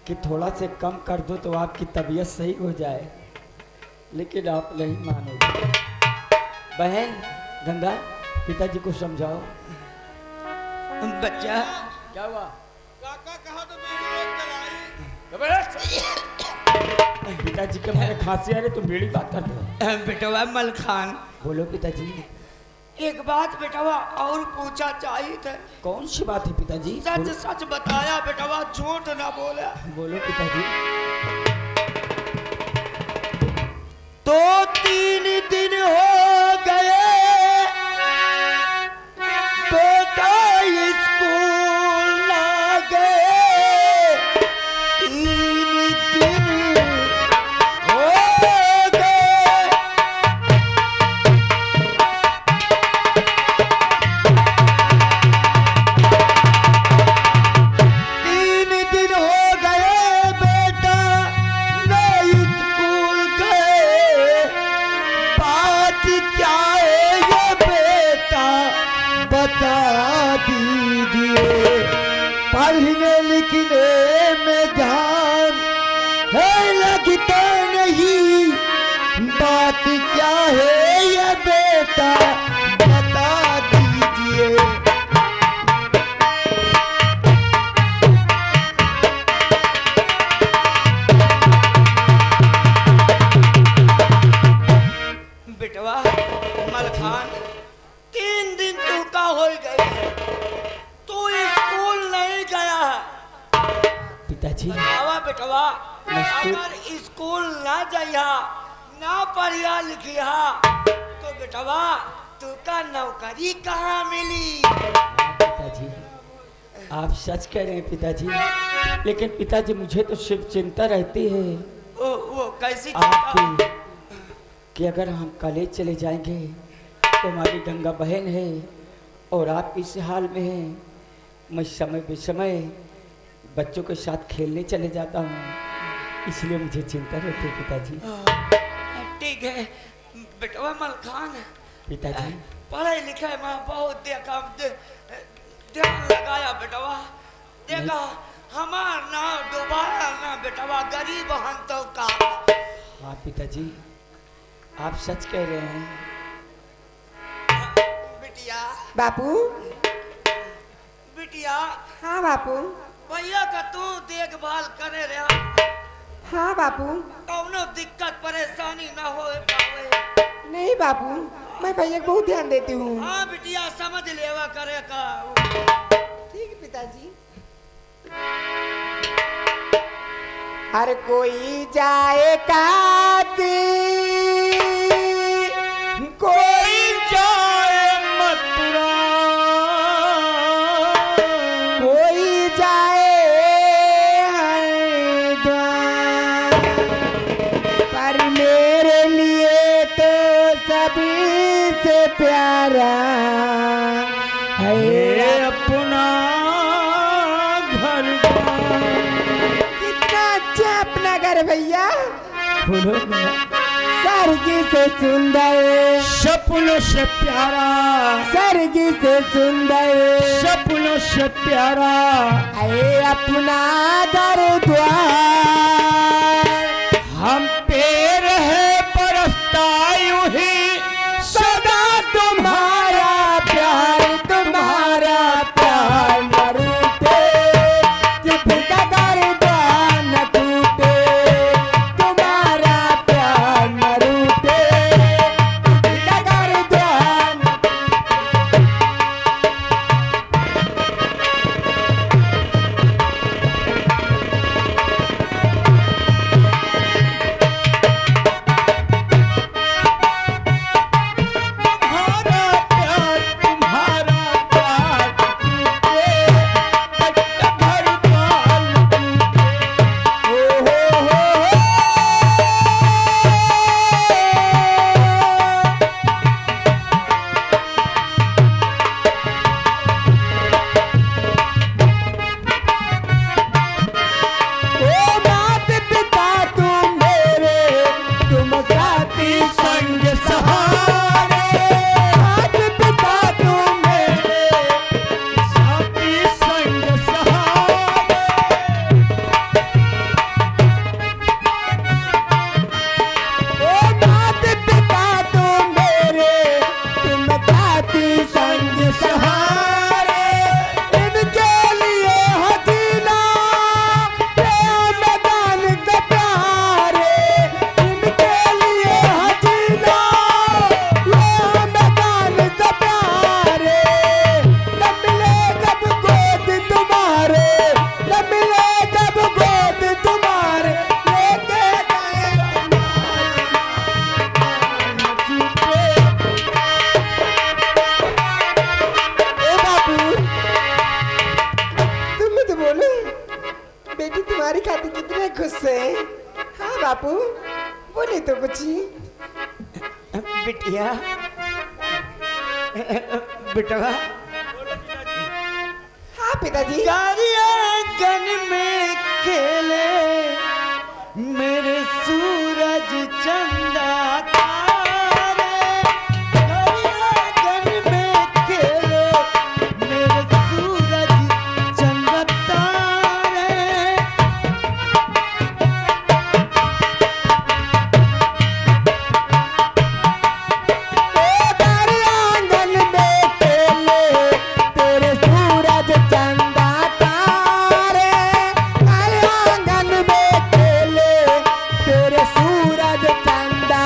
कि थोड़ा से कम कर दो तो आपकी तबीयत सही हो जाए, लेकिन आप नहीं मानोगे। बहन गंगा पिताजी को समझाओ। बच्चा क्या हुआ? काका कहा तो मेरी रोक कराई। पिताजी के मारे खांसी आ रही तुम मेरी बात कर दो। बेटवा मलखान, बोलो पिताजी। एक बात बेटवा और पूछा चाहिए थे। कौन सी बात है पिताजी? सच सच बताया बेटवा, झूठ ना बोला। बोलो पिताजी। तो 3 दिन हो गए बेटा स्कूल ना गए, 3 दिन हो गए। 3 दिन हो गए बेटा नहीं स्कूल गए, बात क्या है ये बेटा बता दीजिए, पढ़ने लिखने में ध्यान है लगता नहीं, बात क्या है ये बेटा बता दीजिए। बेटवा मलखान 3 दिन तू का हो गई है, तू स्कूल नहीं गया है। पिताजी बाबा बेटवा मस्ती- अगर स्कूल ना जाइया ना पढ़िया लिखिया तो बेटवा तू का नौकरी कहाँ मिली। पिताजी आप सच कह रहे हैं पिताजी, लेकिन पिताजी मुझे तो सिर्फ चिंता रहती है वो कैसी चिंता? आपकी कि अगर हम कॉलेज चले जाएंगे तो हमारी गंगा बहन है और आप इस हाल में हैं। मैं समय बेसमय बच्चों के साथ खेलने चले जाता हूँ, इसलिए मुझे चिंता रहती है पिताजी। ठीक है बेटवा मलखान, पिताजी पढ़ाई लिखाई में बहुत ध्यान लगाया बेटवा। देखा हमार ना दोबारा ना बेटवा गरीब हन तो का। हाँ पिताजी आप सच कह रहे हैं। बिटिया बापू। बिटिया हाँ बापू। भैया का तू देखभाल करे रहा, हाँ बापू। कौनो दिक्कत परेशानी ना हो पावे। नहीं बापू, मैं भैया को बहुत ध्यान देती हूँ। हाँ बिटिया समझ लेवा करे का। ठीक है पिताजी। हर कोई जाए काती, कोई जाए मथुरा, कोई जाए हरिद्वार, पर मेरे लिए तो सभी से प्यारा है अपना घर कितना अच्छा अपना घर भैया, बोलो स्वर्ग से सुंदर, सपनों से प्यारा, स्वर्ग से सुंदर, सपनों से प्यारा है अपना घर द्वार। हम पेड़ है परस्तायु ही सदा तुम्हारा प्यार, तुम्हारा प्यार न रूठे, किसी का घर द्वार न टूटे, तुम्हारा प्यार न रूठे, किसी का घर द्वार न तुम्हारा प्यार, तुम्हारा प्यार टूटे, घर द्वार टूटे। ओ मात पिता तुम मेरे, तुम साथी संग सहारे, मात पिता तुम मेरे, साथी संग सहारे, ओ मात पिता तुम मेरे, तुम साथी संग सहारे, इनके लिए हसीना ये मैदान का प्यारे, इनके लिए हसीना ये मैदान का प्यारे, न मिले जब गोद तुम्हारे, न मिले जब गोद तुम्हारे, लेके गए ए बाबू, तुम तो बोलो, बेटी तुम्हारी खातिर कितने खुश है। हाँ बापू, बोले तो कुछ ही। बिटिया बेटवा हाँ पिताजी। आंगन में खेले मेरे सूरज चंदा तारे, आंगन में खेले मेरे सूरज चंदा तारे। ओ तेरे आंगन में खेले तेरे सूरज चंदा तारे, तेरे आंगन में खेले तेरे सूरज चंदा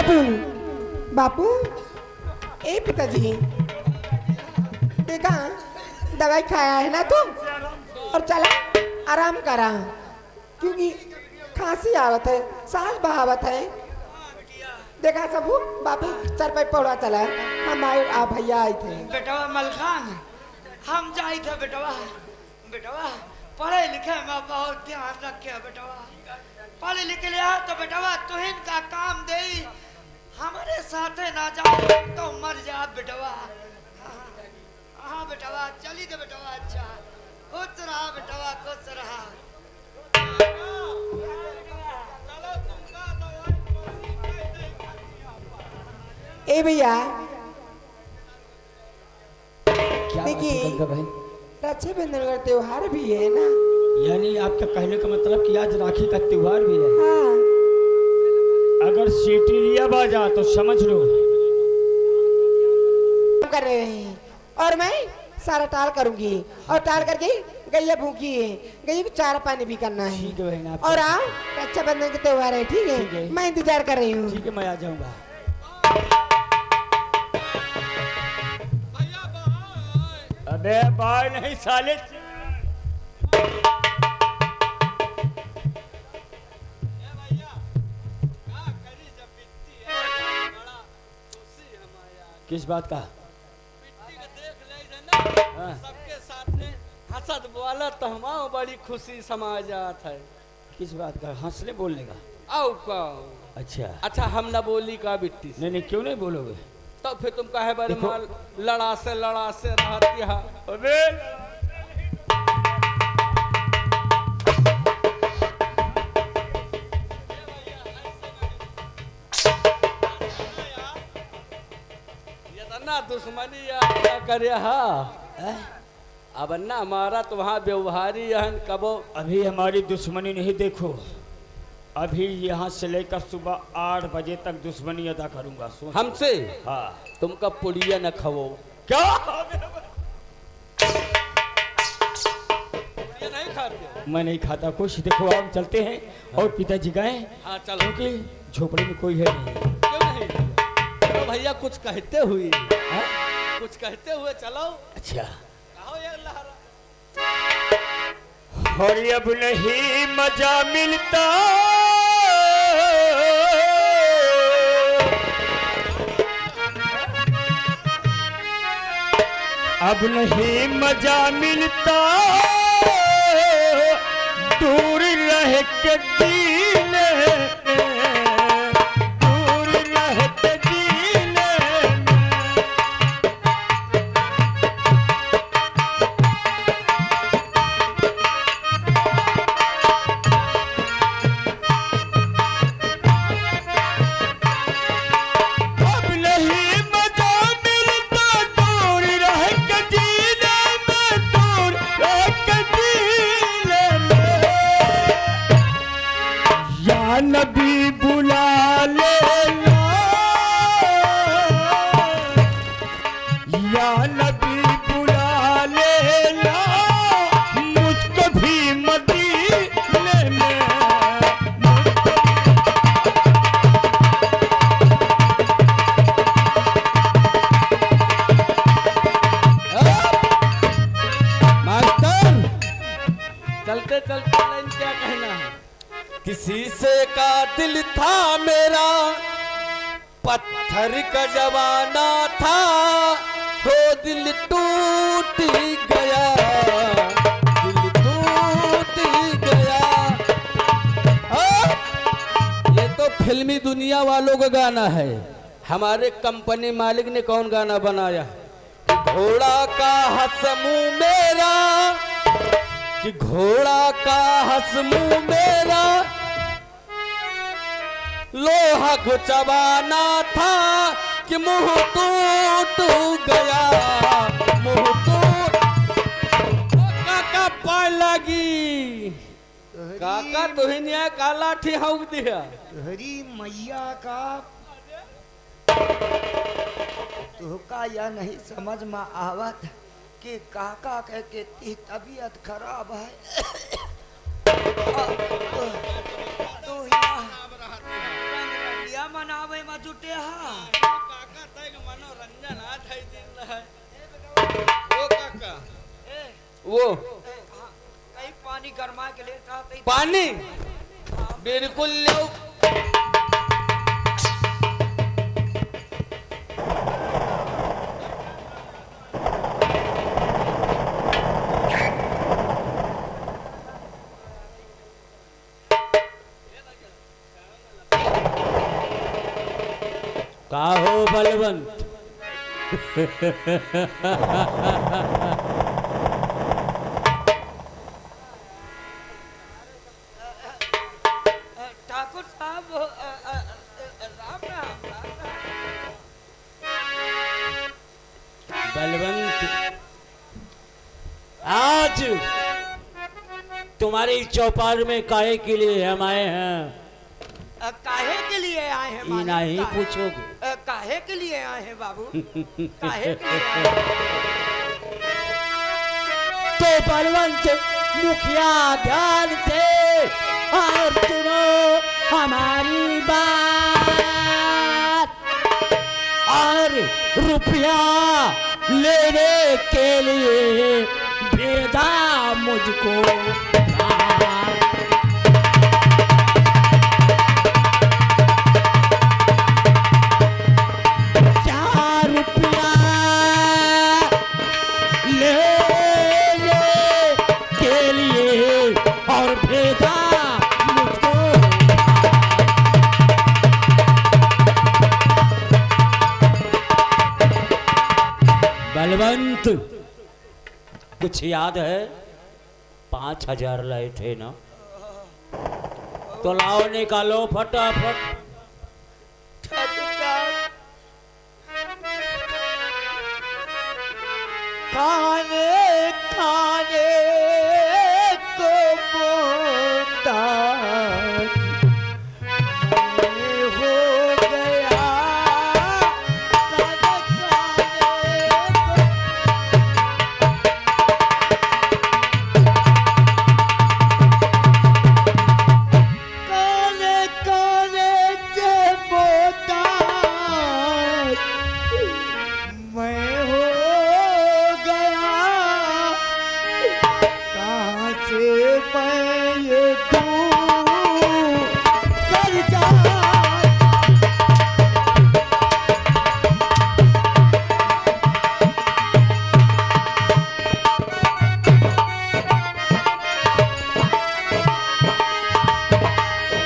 बापू बापू ए पिताजी देखा दवाई खाया है ना तुम और चला आराम करा क्योंकि खांसी आवत है सांस बहावत है देखा सबू बापू सर पे पौड़ा चला हम आए आ भैया आए थे बेटवा मलखान हम जाई थे बेटवा बेटवा पढ़े लिखे में बहुत ध्यान रखे बेटवा पढ़े लिखे लिया तो बेटवा तुहिन का काम दे हमारे साथे ना जाओ तो मर जा बेटवा हाँ बेटवा चली दे बेटवा अच्छा खुश रहा बेटवा खुश रहा ए भैया क्या बात है देखिए गंगा बहन? रक्षाबंधन का त्योहार भी है ना यानी आपका कहने का मतलब कि आज राखी का त्योहार भी है। हाँ अगर सीटी लिया बाजा तो समझ लो कर रहे हैं और मैं सारा टाल करूंगी और टाल करके गैया भूखी है गैया को चारा पानी भी करना है ठीक है बहन आप और आप रक्षाबंधन के त्योहार है ठीक ठीक है है। मैं इंतजार कर रही हूँ ठीक है मैं आ जाऊंगा। अबे बाय नहीं साले किस बात का हाँ। सबके साथ हंसत बोला तो हमारा बड़ी खुशी समा जात है। किस बात का हंसने बोलने का आओ का अच्छा अच्छा हम न बोली का बिट्टी नहीं नहीं क्यों नहीं बोलोगे तो फिर तुम कहे बारे देखो। माल लड़ा से रहती है। अबे ये तो ना दुश्मनी या क्या करे हा अब ना हमारा तो वहाँ व्यवहारी हन कबो अभी हमारी दुश्मनी नहीं देखो अभी यहाँ से लेकर सुबह 8 बजे तक दुश्मनी अदा करूंगा सोच। हमसे हाँ तुमका पुड़िया न खवो क्या पुड़िया नहीं खाते मैं नहीं खाता कुछ देखो आप चलते हैं और पिताजी गए हाँ चलो क्योंकि झोपड़ी में कोई है नहीं क्यों नहीं तो भैया कुछ कहते हुए हाँ? कुछ कहते हुए चलो अच्छा कहो ये लहरा और अब नहीं मजा मिलता अब नहीं मजा मिलता दूर रह के जीने दूर रह के जीने अब नहीं मजा मिलता दूर रह के जीने में दूर रह के जीने में या नबी बुला लेना या नबी बुला लेना मुझको भी मदीने में मास्टर चलते चलते लाइन क्या कहना है किसी से का दिल था मेरा पत्थर का जमाना था हो दिल टूट गया दिल टूट गया ये तो फिल्मी दुनिया वालों का गाना है हमारे कंपनी मालिक ने कौन गाना बनाया घोड़ा का हसमू मेरा कि घोड़ा का हसमू मेरा लोहा को चबाना था कि मुंह टूट गया मुंह टूट ओ काका पाय लगी काका तो ही नहीं काला ठी हूँ दिया हरी मैया का तुहका यह नहीं समझ में आवत कि काका कह के ती तबीयत खराब है तो यहाँ मना बनावे में जुटे हा काका तैग मनोरंजन आ थई दिन रहे ओ काका ए वो कहीं पानी गरमा के लेता कहीं पानी बिल्कुल लो का हो बलवंत ठाकुर साहब राम राम बलवंत आज तुम्हारी चौपाल में काहे के लिए हम आए हैं काहे के लिए आए हैं ये मालिक? नहीं काहे- पूछोगे काहे के लिए आए हैं बाबू काहे के लिए आए हैं? तो बलवंत मुखिया ध्यान से और सुनो हमारी बात और रुपया लेने के लिए भेजा मुझको चार रुपया लेने के लिए और भेजा मुझको बलवंत कुछ याद है 5,000 लाए थे ना तो लाओ निकालो फटाफट ठाकुर साहब खाने खाने को मोहताज मैं हो गया खाने खाने काने काने के मोहताज मैं हो गया कहाँ से मैं ये दूर कर जा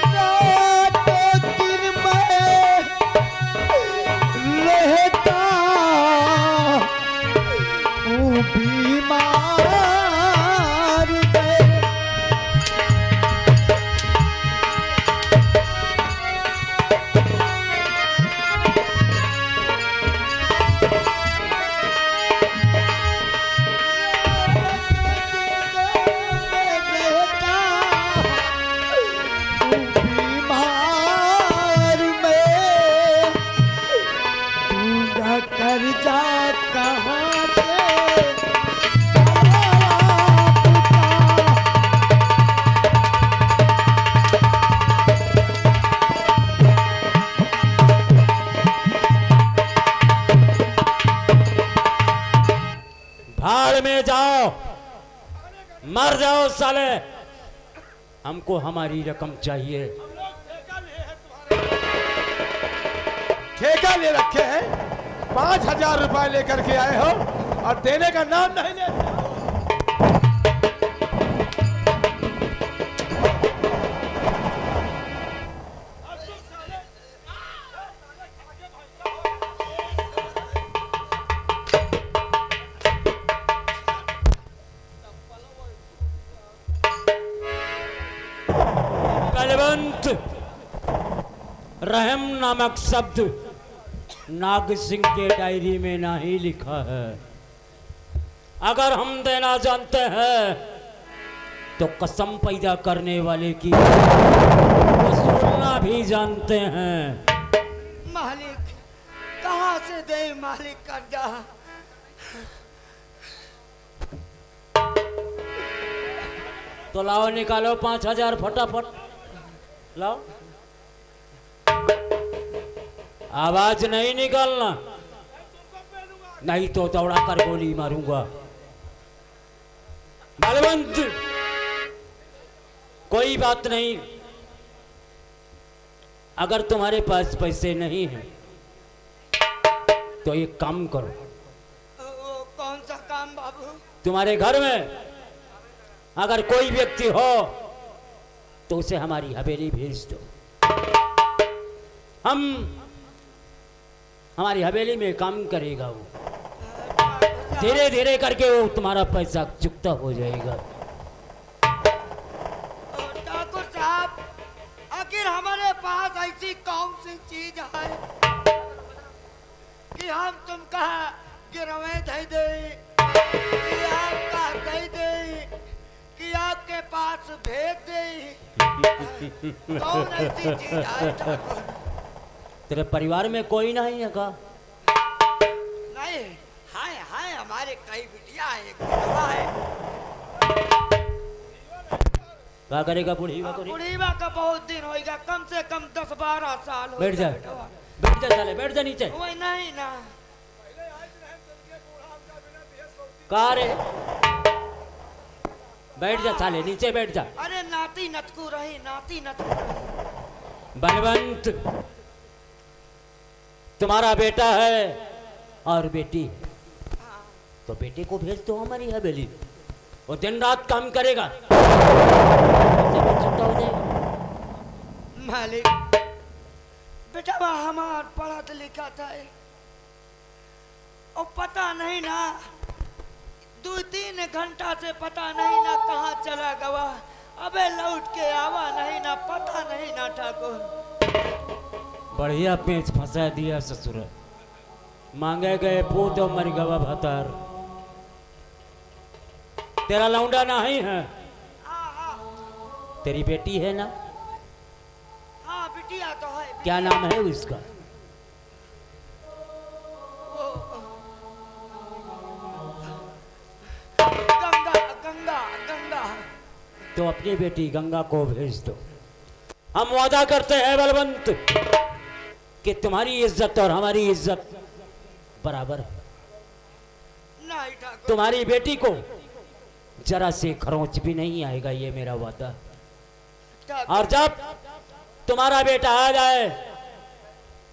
रातों दिन मैं रहता हूँ बीमार में रहता हूँ बीमार में दूंगा कर्जा कहाँ से भाड़ में जाओ मर जाओ साले हमको हमारी रकम चाहिए ठेका ले रखे हैं 5,000 रुपए लेकर के आए हो और देने का नाम नहीं लेते हो। बलवंत रहम नामक शब्द नाग सिंह के डायरी में नहीं लिखा है अगर हम देना जानते हैं तो कसम पैदा करने वाले की वसूलना भी जानते हैं मालिक कहाँ से दे मालिक कर्जा तो लाओ निकालो 5,000 फटाफट लाओ आवाज नहीं निकालना, नहीं तो दौड़ा कर गोली मारूंगा। बलवंत, कोई बात नहीं, अगर तुम्हारे पास पैसे नहीं हैं तो एक काम करो। वो कौन सा काम बाबू? तुम्हारे घर में अगर कोई व्यक्ति हो तो उसे हमारी हवेली भेज दो। हम हमारी हवेली में काम करेगा वो, धीरे धीरे करके वो तुम्हारा पैसा चुकता हो जाएगा। ठाकुर साहब, आखिर हमारे पास ऐसी कौन सी चीज है कि हम तुम कहा गिरवे दे दे, कि आपका दे दे, कि आपके पास भेज दे? कौन ऐसी चीज है ठाकुर? तेरे परिवार में कोई नहीं है का? नहीं, हाय हमारे कई बिटिया है, एक विधवा है। क्या करेगा बुढ़ीवा को? बुढ़ीवा का बहुत दिन होएगा, कम से कम 10-12 साल हो बैठ जा, बेटवा। बैठ जा साले, बैठ जा नीचे। वो नहीं ना, कहा रे? बैठ जा साले, नीचे बैठ जा। अरे नाती नतकू रही, नाती नतकू रही। बलवंत, तुम्हारा बेटा है और बेटी है, तो बेटे को भेज दो हमारी हवेली, वो दिन रात काम करेगा, पैसे भी चुकता हो जाएगा। मालिक, बेटा वह हमार पढ़ा लिखा था, और पता नहीं ना 2-3 घंटा से पता नहीं ना कहाँ चला गवा, अबे लौट के आवा नहीं ना, पता नहीं ना ठाकुर। बढ़िया पेच फंसा दिया ससुर, मांगे गए पूत और मर गवा भतार। तेरा लौंडा नहीं है, तेरी बेटी है ना? हाँ बिटिया तो है। क्या नाम है उसका? गंगा गंगा गंगा। तो अपनी बेटी गंगा को भेज दो। हम वादा करते हैं बलवंत कि तुम्हारी इज्जत और हमारी इज्जत बराबर है। नहीं ठाकुर, तुम्हारी बेटी को जरा से खरोंच भी नहीं आएगा, ये मेरा वादा। और जब तुम्हारा बेटा आ जाए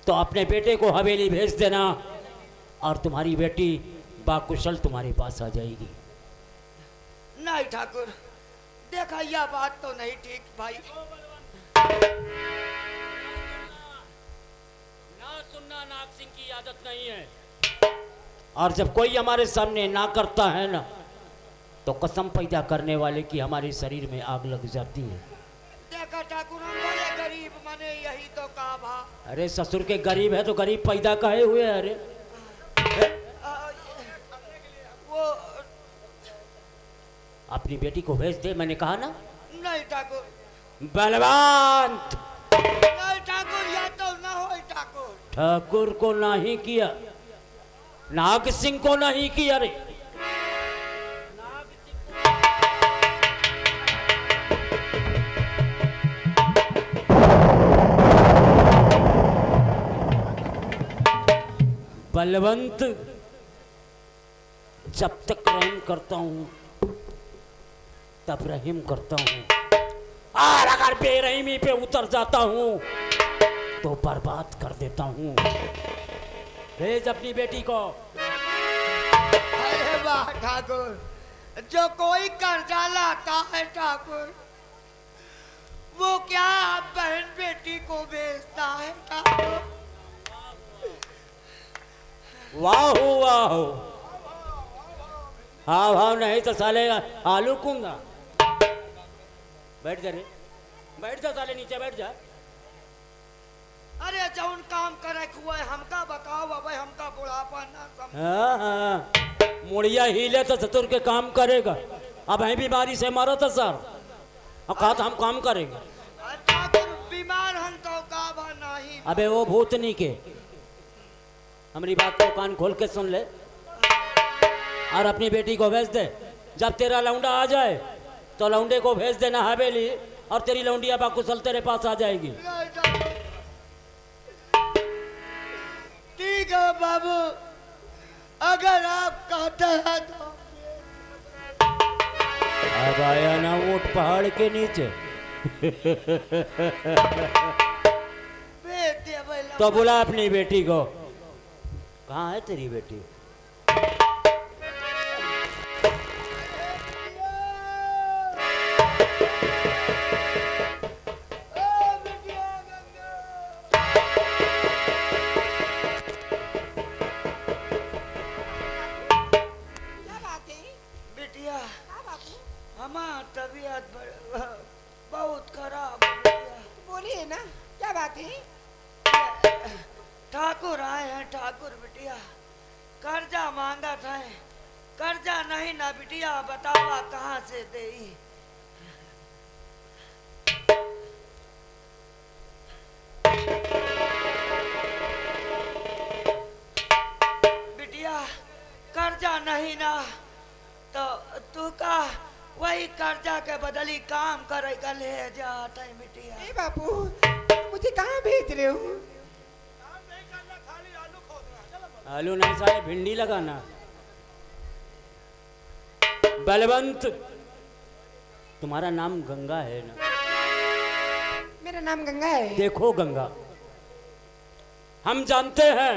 तो अपने बेटे को हवेली भेज देना, और तुम्हारी बेटी बाकुशल तुम्हारे पास आ जाएगी। नहीं ठाकुर, देखा यह बात तो नहीं ठीक भाई। ना सुनना नाग सिंह की आदत नहीं है, और जब कोई हमारे सामने ना करता है ना, तो कसम पैदा करने वाले की हमारे शरीर में आग लग जाती है। देखा ठाकुर, हम बड़े गरीब मने, यही तो कहा भा। अरे ससुर के गरीब है तो गरीब पैदा काहे हुए? अरे वो अपनी बेटी को भेज दे, मैंने कहा ना। नहीं ठाकुर, बलवंत, नहीं ठाकुर, यह तो ना हो ठाकुर। ठाकुर को नहीं किया, नाग सिंह को नहीं किया रे। बलवंत, जब तक रहम करता हूं तब रहीम करता हूं, और अगर बेरहीमी पे उतर जाता हूं तो बर्बाद कर देता हूं। भेज अपनी बेटी को। अरे वाह ठाकुर, जो कोई कर्जा लाता है ठाकुर, वो क्या बहन बेटी को भेजता है ठाकुर? वाह वाह, हाँ भाव नहीं तो साले आलू कूंगा। बैठ जा रे, बैठ जा साले, नीचे बैठ जा। अरे जौन काम करे हुआ है हमका बताओ, अब हमका बुढ़ापा ना समझ। हाँ हाँ, मुड़िया हिले तो सतुर के काम करेगा। अब है बीमारी से मारो तो सर, अब कहा तो हम काम करेंगे। ठाकुर बीमार हन तो का नहीं। अबे वो भूतनी के, हमारी बात को कान खोल के सुन ले, और अपनी बेटी को भेज दे। जब तेरा लौंडा आ जाए तो लौंडे को भेज देना हवेली, और तेरी लौंडिया बाकुशल तेरे पास आ जाएगी। बाबू अगर आप कहते हैं तो अब आया ना ऊँट पहाड़ के नीचे। बेटे बोला तो बुला अपनी बेटी को। कहाँ है तेरी बेटी? क्या बात है? बिटिया हाँ बापू, हमार तबीयत बहुत खराब है बिटिया। बोलिए ना, क्या बात है? ठाकुर आए हैं ठाकुर बिटिया, कर्जा मांगा था। कर्जा नहीं ना बिटिया, बतावा कहाँ से देई। बिटिया कर्जा नहीं ना तो तू का वही कर्जा के बदली काम करे का ले जाता है बिटिया। ए बापू, मुझे कहाँ भेज रहे हो? काम नहीं करना, खाली आलू खोदना। चलो आलू नहीं साले भिंडी लगाना। बलवंत, तुम्हारा नाम गंगा है ना? मेरा नाम गंगा है। देखो गंगा, हम जानते हैं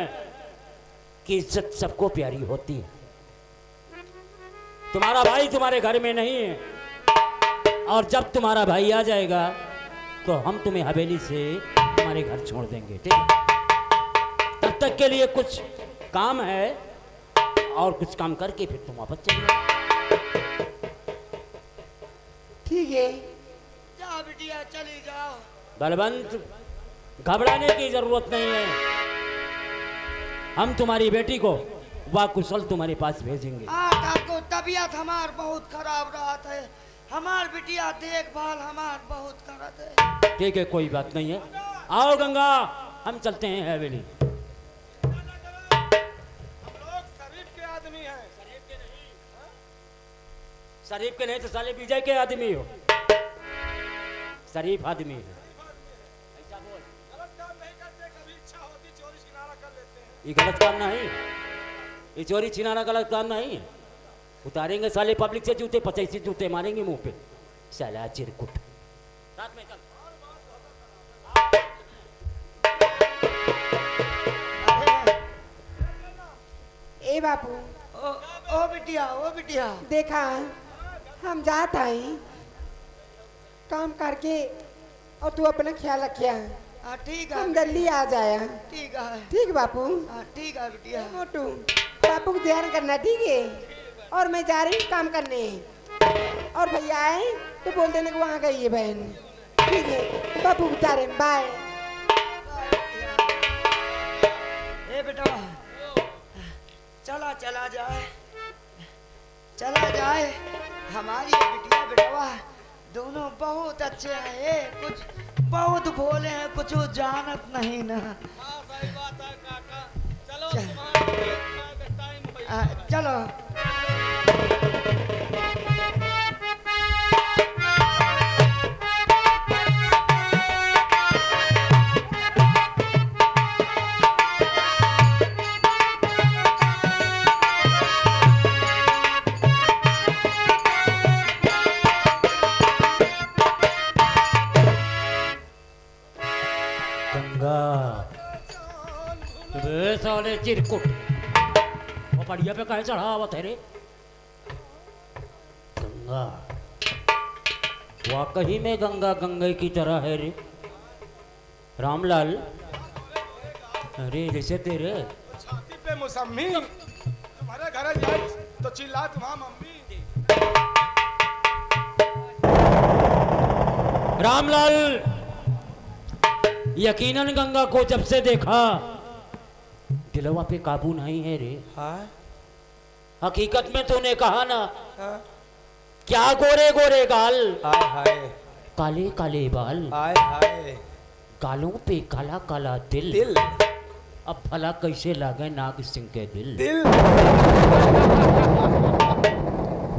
कि इज्जत सबको प्यारी होती है। तुम्हारा भाई तुम्हारे घर में नहीं है, और जब तुम्हारा भाई आ जाएगा तो हम तुम्हें हवेली से तुम्हारे घर छोड़ देंगे, ठीक है? तब तक के लिए कुछ काम है, और कुछ काम करके फिर तुम वापस चले जाओ। ठीक है। जा बिटिया चली जाओ। बलवंत, घबराने की जरूरत नहीं है। हम तुम्हारी बेटी को वाकुशल तुम्हारे पास भेजेंगे। ठाकुर तबीयत हमार बहुत खराब रहा था। हमार बिटिया देखभाल हमार बहुत करत है। ठीक है, कोई बात नहीं है। आओ गंगा, हम चलते हैं हवेली। हम लोग शरीफ के आदमी हैं। शरीफ के नहीं तो साले विजय के आदमी हो। शरीफ आदमी है। गलत काम नहीं करते, कभी इच्छा होती चोरी किनारा कर लेते हैं। ये गलत काम नहीं, ये चोरी छिनाना गलत काम नहीं है। उतारेंगे साले पब्लिक से जूते, 85 जूते मारेंगे मुंह पे, साला चिरकुट। साथ में चल। ए बापू, ओ बिटिया देखा हम जात आई काम करके, और तू अपना ख्याल रखिया। ठीक है हम जल्दी आ जाया। ठीक है। ठीक बापू। ठीक है बिटिया। मोटू, बापू को ध्यान करना, ठीक है? और मैं जा रही हूँ काम करने, और भैया आए तो बोल देने को वहाँ गई है बहन। ठीक है बापू, बता रहे, बाय। ए बेटा चला जाए। हमारी ये बिटिया बेटवा दोनों बहुत अच्छे हैं। कुछ बहुत भोले हैं, कुछ जानत नहीं ना। हाँ सही बात है काका। चलो तुम्हारा टाइम हो चलो। गंगा, बे साले चिरकुट, वो बढ़िया पे कहे चढ़ा हुआ तेरे? गंगा, वाकई में गंगा गंगे की तरह है रे। रामलाल, अरे जैसे तेरे छाती पे मौसमी, तुम्हारे घर जाए तो चिल्ला तुम्हारा मम्मी। रामलाल, यकीनन गंगा को जब से देखा दिलवा पे काबू नहीं है रे। हाँ हकीकत में तूने कहा ना, हाँ। क्या गोरे गोरे गाल, हाय हाय काले काले बाल, हाय हाय गालों पे काला काला दिल। दिल अब भला कैसे लागे नाग सिंह के दिल। दिल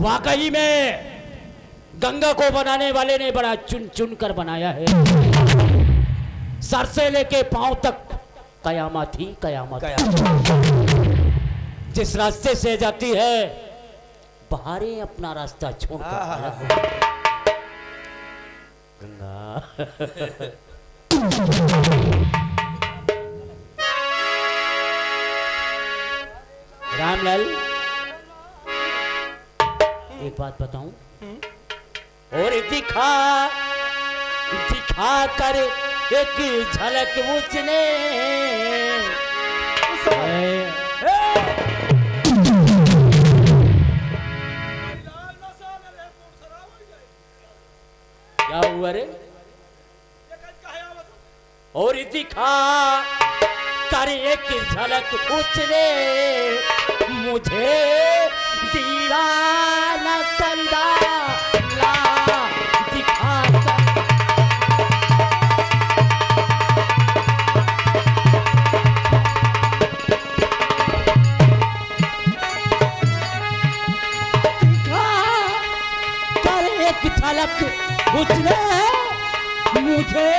वाकई में गंगा को बनाने वाले ने बड़ा चुन चुन कर बनाया है। सर से लेके पांव तक कयामत ही कयामत है। जिस रास्ते से जाती है बाहरें अपना रास्ता छोड़कर अलग हो। गंगा रामलाल, एक बात बताऊं और दिखा कर एक झलक उसने क्या हुआ रे? और दिखा कर एक झलक उसने मुझे दीवाना कर डाला। दिखा झलक उसने मुझे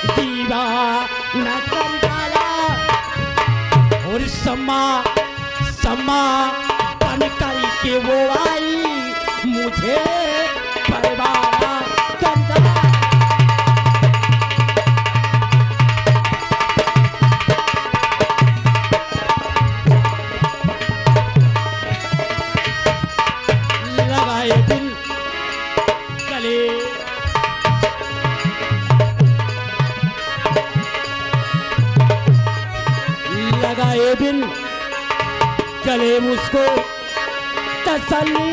दीवाना कर डाला और समा बन करके वो आई मुझे परवाना कर डाला। लगाए दिल गले लगाए बिन गले मुझको तसल्ली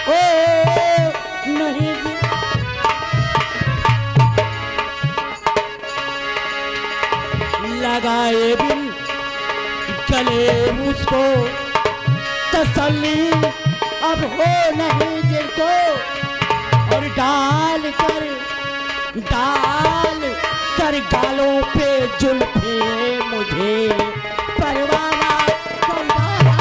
ओ नहीं लगाए बिन गले मुझको तसल्ली अब हो नहीं जिनको और डाल कर गालों पे जुल्फे मुझे परवाना करवाना।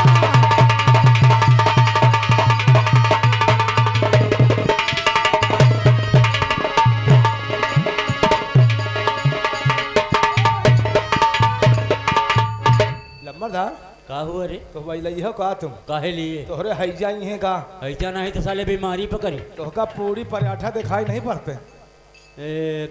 लम्बरदार का हुआ रे? तो भाई लइहो का तुम काहे लिए? तोहरे हैजा ही है का ऐसा नहीं तो साले बीमारी पकड़ी। तोहका पूरी पराठा दिखाई नहीं पड़ते।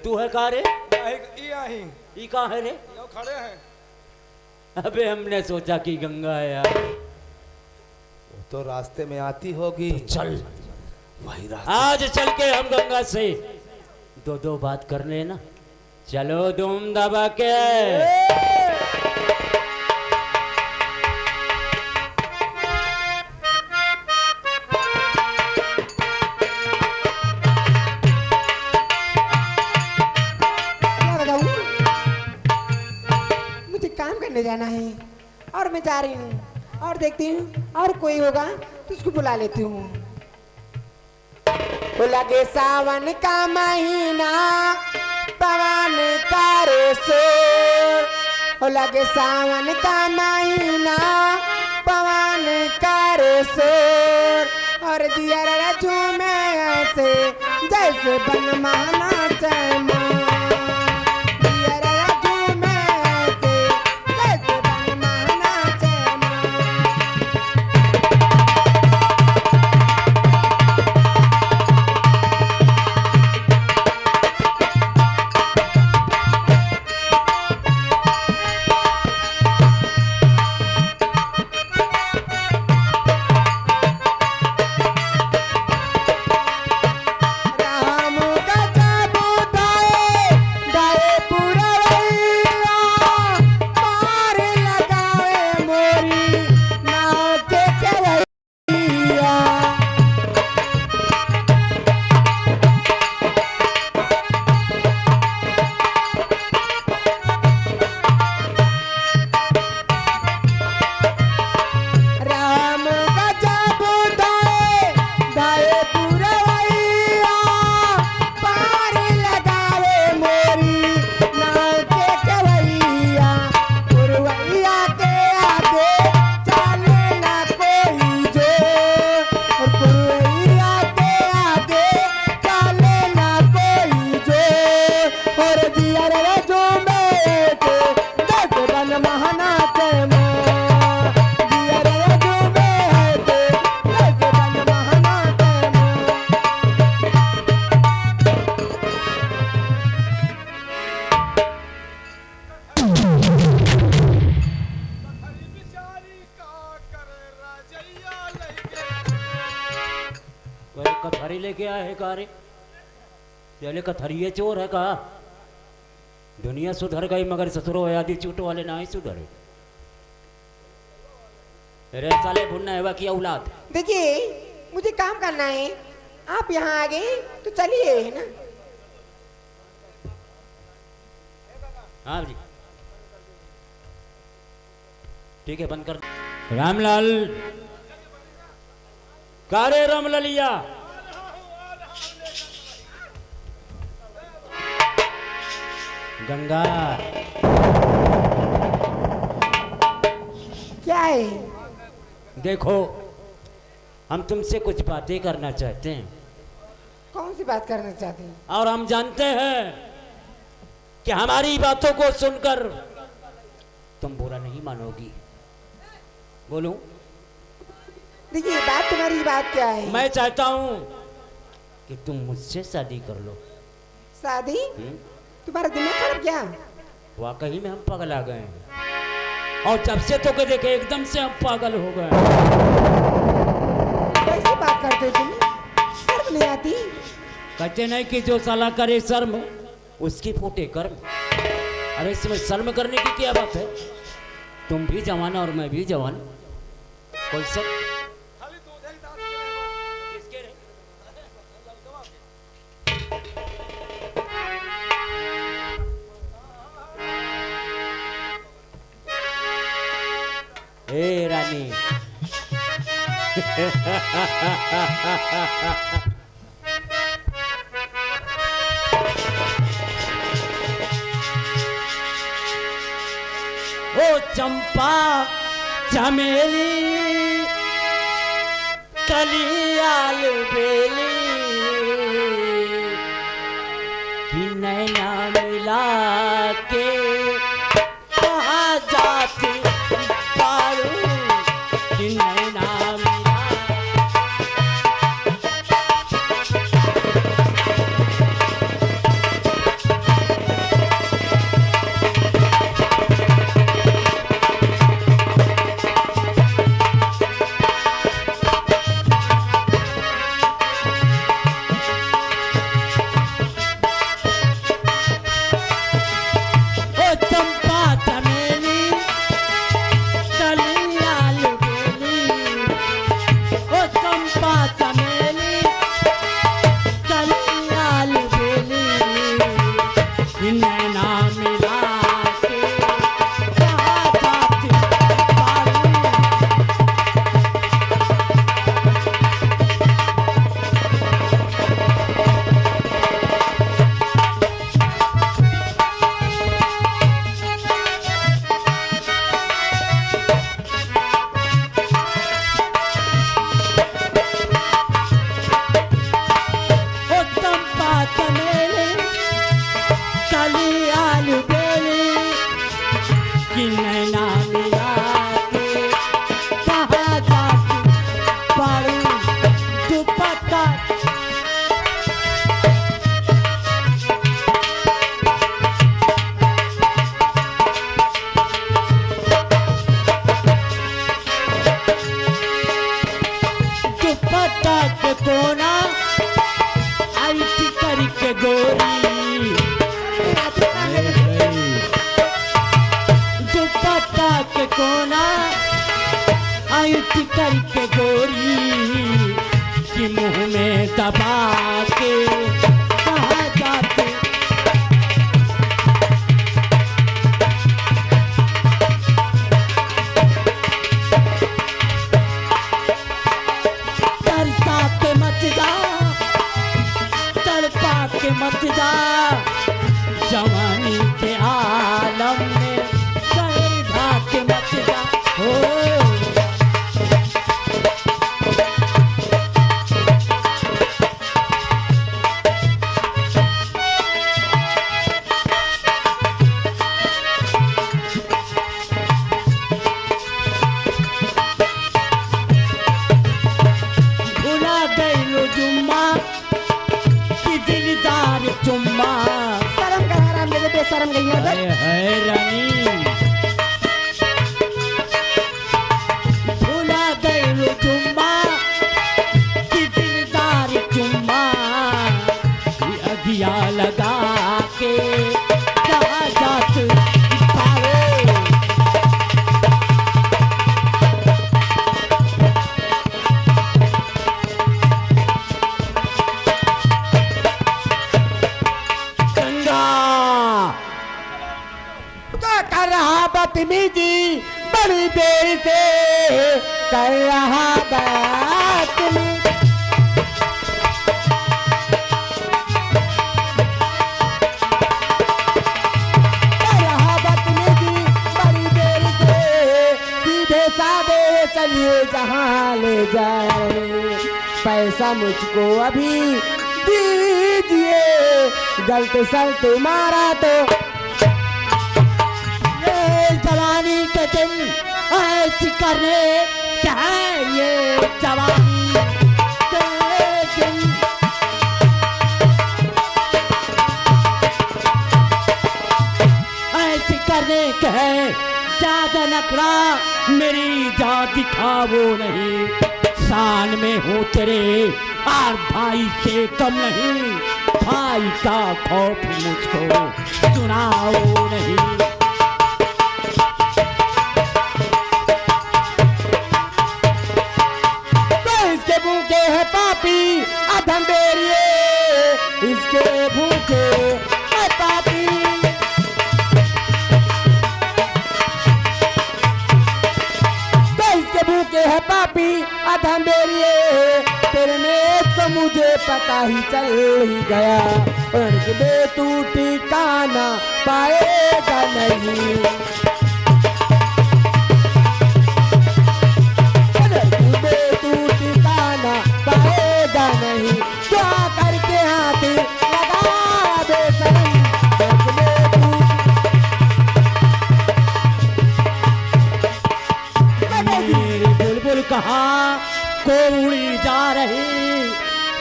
तू है का रे? ये ई का है रे? यो खड़े हैं। अबे हमने सोचा कि गंगा है यार। वो तो रास्ते में आती होगी। तो चल वही रास्ता। आज चल के हम गंगा से दो बात कर लेना। चलो धूम दबा के। जाना है और मैं जा रही हूँ और देखती हूँ और कोई होगा तो उसको बुला लेती हूँ। लगे सावन का महीना पवन करे शोर, लगे सावन का महीना पवन करे शोर और दिया झूमे ऐसे जैसे बन माना चैमा। राम का तैमो दिया रे डूबे है ते जैसे बन महाना तैमो हरी बिचारी का करे राजैया लगे वही कथरी लेके आए है का रे पहले कथरी चोर है का दुनिया सुधर गई मगर ससुरो आदि चूट वाले ना ही सुधरे अरे साले भुन्ना है की औलाद देखिए मुझे काम करना है आप यहाँ आ गए तो चलिए है ना हाँ जी ठीक है बंद कर रामलाल कारे रामललिया गंगा क्या है देखो हम तुमसे कुछ बातें करना चाहते हैं कौन सी बात करना चाहते हैं और हम जानते हैं कि हमारी बातों को सुनकर तुम बुरा नहीं मानोगी बोलूं देखिए बात तुम्हारी बात क्या है मैं चाहता हूं कि तुम मुझसे शादी कर लो शादी तुम्हारा दिमाग खराब क्या वाकई में हम पागल आ गए हैं और जब से तो के देखे एकदम से हम पागल हो गए कैसे बात करते हो तुम शर्म नहीं आती कहते नहीं कि जो साला करे शर्म उसकी फूटे कर्म अरे इसमें शर्म करने की क्या बात है तुम भी जवान और मैं भी जवान कोई सब खाली दूध एक दांत चलेगा किसके रे? ए रानी ओ चंपा चमेली कलियाल बेली कि नैना मिला के कहाँ जाती पारू कि नैना मिला ओ चंपा चमेली कलियाल बेली ओ चंपा चमेली कलियाल बेली नैना मिला के कहाँ जाती पारू ओ चंपा चमेली कलियाल बेली कि नैना मिला के कहाँ जाती पारू दुपट्टा दुपट्टा के कोना आई करके गोरी दुपट्टा के कोना आई करके गोरी कि मुंह में दबा के कहाँ जाते तरसा के मत जा तड़पा के मत जा जवानी के आलम में सर ढा के मत जा हो हाय हाय रानी भुला गई चुम्मा कि दिलदार चुम्मा कि अगिया लगा के कहा जात पावे कर रहा बदतमीजी बड़ी देर से कर रहा बदतमीजी कर रहा बदतमीजी बड़ी देर से सीधे साधे चलिए जहाँ ले जाए पैसा मुझको अभी दीजिए गलत सलत मारा तो जवानी के दिन ऐसी करने क्या है ये जवानी के दिन ऐसी करने के है ज्यादा नखरा मेरी जा दिखावो नहीं शान में हो तेरे और भाई से कम नहीं भाई का खौफ मुझको सुनाओ नहीं भूखे है पापी अधम बेरिए इसके भूखे है पापी तो इसके भूखे है पापी अधम बेरिए तेरे में तो मुझे पता ही चल ही गया उनके बे तू ठिकाना पाएगा नहीं पाएगा नहीं क्या करके हाथ लगा बेसरम मेरी बुलबुल कहाँ को उड़ी जा रही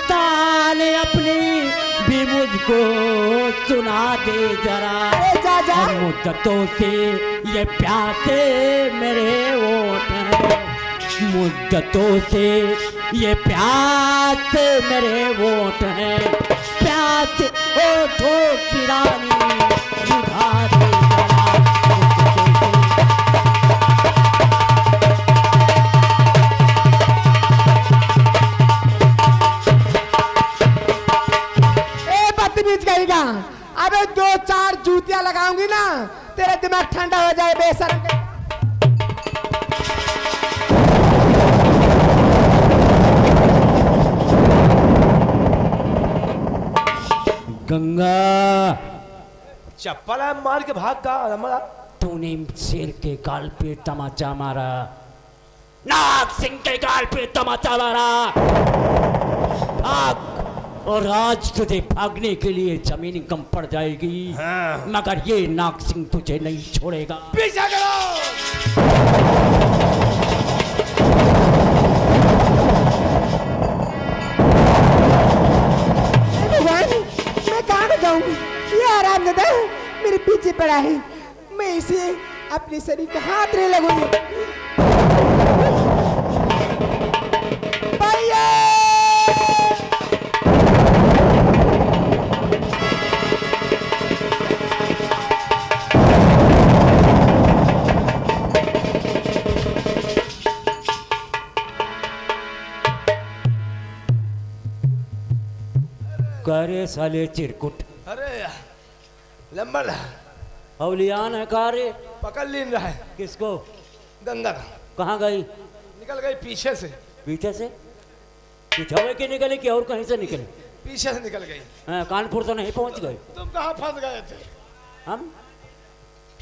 ताने अपनी भी मुझको सुना दे जरा मुद्दतों से ये प्यासे मेरे ओठ हैं मुद्दतों से ये प्यास मेरे वोट हैं प्यास ओठों की रानी बुझा दे ए बदतमीज कहेगा अबे 2-4 जूतियां लगाऊंगी ना तेरा दिमाग ठंडा हो जाए बेशरम गंगा चप्पल है मार के भाग का हमारा तूने शेर के गाल पे तमाचा मारा नाग सिंह के गाल पे तमाचा मारा भाग और आज तुझे भागने के लिए जमीन कम पड़ जाएगी हाँ। मगर ये नाग सिंह तुझे नहीं छोड़ेगा पीछा करो मैं कहाँ जाऊँ ये आराम दादा मेरे पीछे पड़ा है मैं इसे अपने शरीर पे हाथ नहीं लगूंगी भैया करे साले चिरकुट अरे लंबा अवलियान है कार्य पकड़ लीन रहा है किसको गंगा कहाँ गई निकल गई पीछे से पीछे से पिछावे के निकले कि और कहीं से निकले पीछे से निकल गई हाँ, कानपुर तो नहीं पहुंच गए तुम कहाँ फंस गए थे हम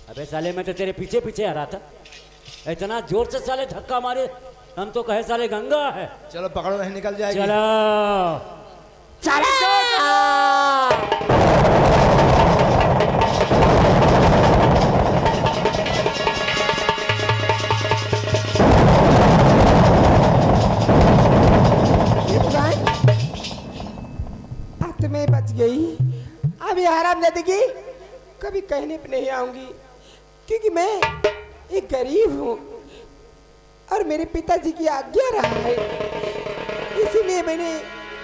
अबे साले मैं तो तेरे पीछे पीछे आ रहा था इतना जोर से साले धक्का मारे हम तो कहे साले गंगा है चलो पकड़ो नहीं निकल जाएगी चलो अब तो मैं बच गई अभी आराम दे देगी कभी कहने पे नहीं आऊंगी, क्योंकि मैं एक गरीब हूँ और मेरे पिताजी की आज्ञा रहा है, इसीलिए मैंने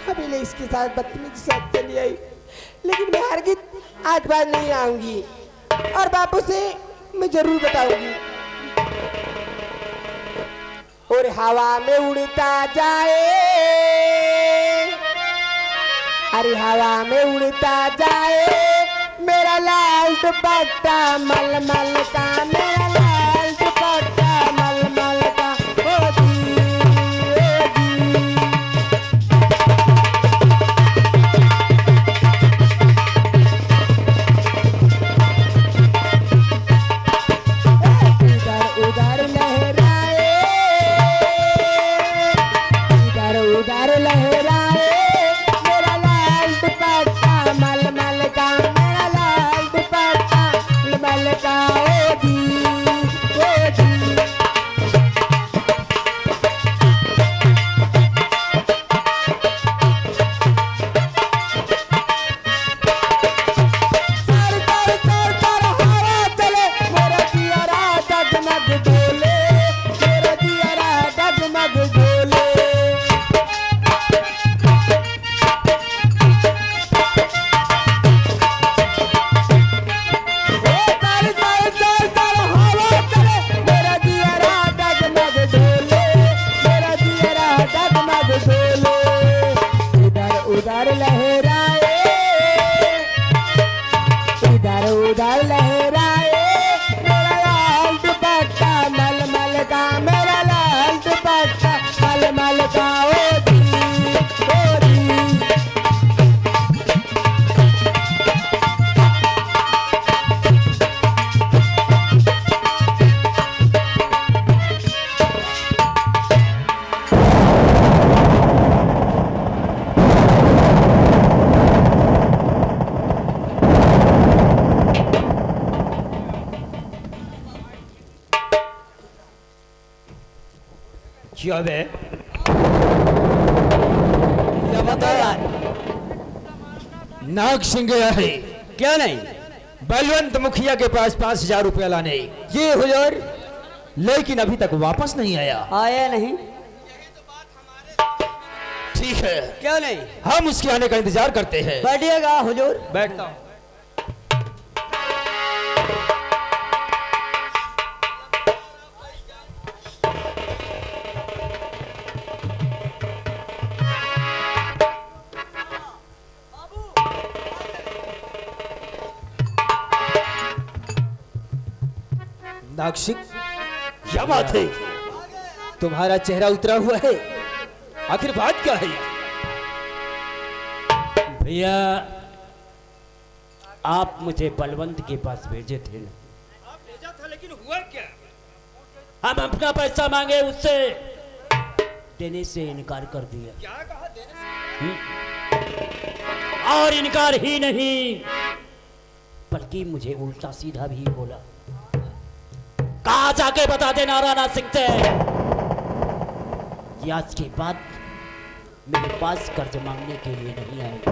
अभी इसके साथ बदतमीजी से चली आई। लेकिन मैं हरगिज आज बात नहीं आऊंगी और बापू से मैं जरूर बताऊंगी। और हवा में उड़ता जाए, अरे हवा में उड़ता जाए मेरा लाल दुपट्टा मलमल का, मेरा लाल दुपट्टा मलमल का। ओ जी, ओ जी। इधर उधर लहराए, इधर उधर लहराए मेरा लाल दुपट्टा मलमल का, मेरा लाल दुपट्टा मलमल का। ओ जी, ओ जी। सर सर सर सर हवा चले मेरा दियारा डगमग डोले, मेरा दियारा डगमग डोले। सर सर सर सर हवा चले मेरा दियारा डगमग डोले, मेरा दियारा डगमग डोले। इधर उधर लहराए, इधर उधर लहराए मेरा लाल दुपट्टा मलमल का, मेरा लाल दुपट्टा मलमल का। ओ जी, ओ जी। क्या बे? क्या बता यार? नाग सिंह गया है क्या नहीं? बलवंत मुखिया के पास 5,000 रुपया लाने, जी हुजूर। लेकिन अभी तक वापस नहीं आया। आया नहीं? ठीक है, क्यों नहीं? हम उसके आने का इंतजार करते हैं। बैठिएगा हुजूर। बैठता हूँ। नाग सिंह, क्या बात है? तुम्हारा चेहरा उतरा हुआ है, आखिर बात क्या है? भैया आप मुझे बलवंत के पास भेजे थे ना? आप भेजा था, लेकिन हुआ क्या? हम अपना पैसा मांगे, उससे देने से इनकार कर दिया। क्या कहा देने से? और इनकार ही नहीं बल्कि मुझे उल्टा सीधा भी बोला, कहा जाके बता दे नारायण सिंह से कि आज के बाद मेरे पास कर्ज मांगने के लिए नहीं आएगा।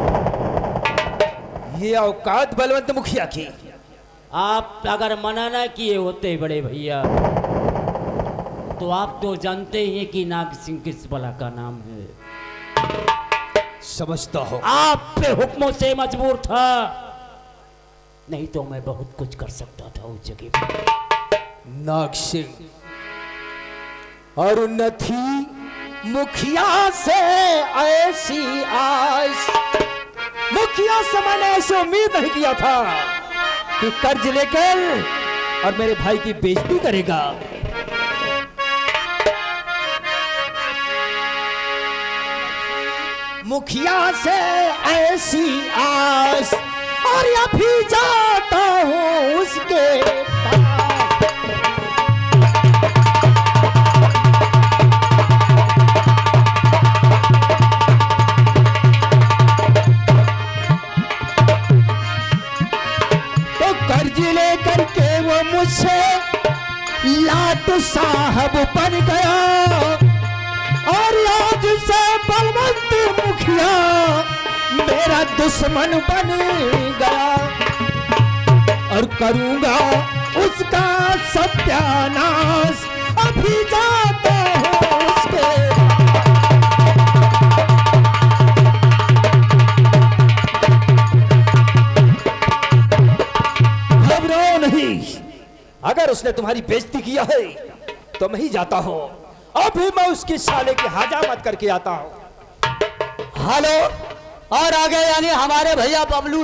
ये औकात बलवंत मुखिया की। आप अगर मना ना किए होते बड़े भैया तो आप तो जानते ही हैं कि नाग सिंह किस बला का नाम है। समझता हो? आप पे हुक्मों से मजबूर था, नहीं तो मैं बहुत कुछ कर सकता था उस जगह पर। नाग सिंह, और न थी मुखिया से ऐसी आस, मुखिया से मैंने ऐसी उम्मीद नहीं किया था कि कर्ज लेकर और मेरे भाई की बेइज्जती करेगा। मुखिया से ऐसी आस, और अभी जाता हूँ उसके पास। कर्ज लेकर के वो मुझसे लाट साहब बन गया, और आज से बलवंत मुखिया मेरा दुश्मन बन गया। और करूंगा उसका सत्यानाश। अभी जाता हूँ उसके घबराओ नहीं, अगर उसने तुम्हारी बेइज्जती किया है तो मैं ही जाता हूँ। अभी मैं उसकी साले की हजामत करके आता हूँ। हेलो, और आगे यानी हमारे भैया बबलू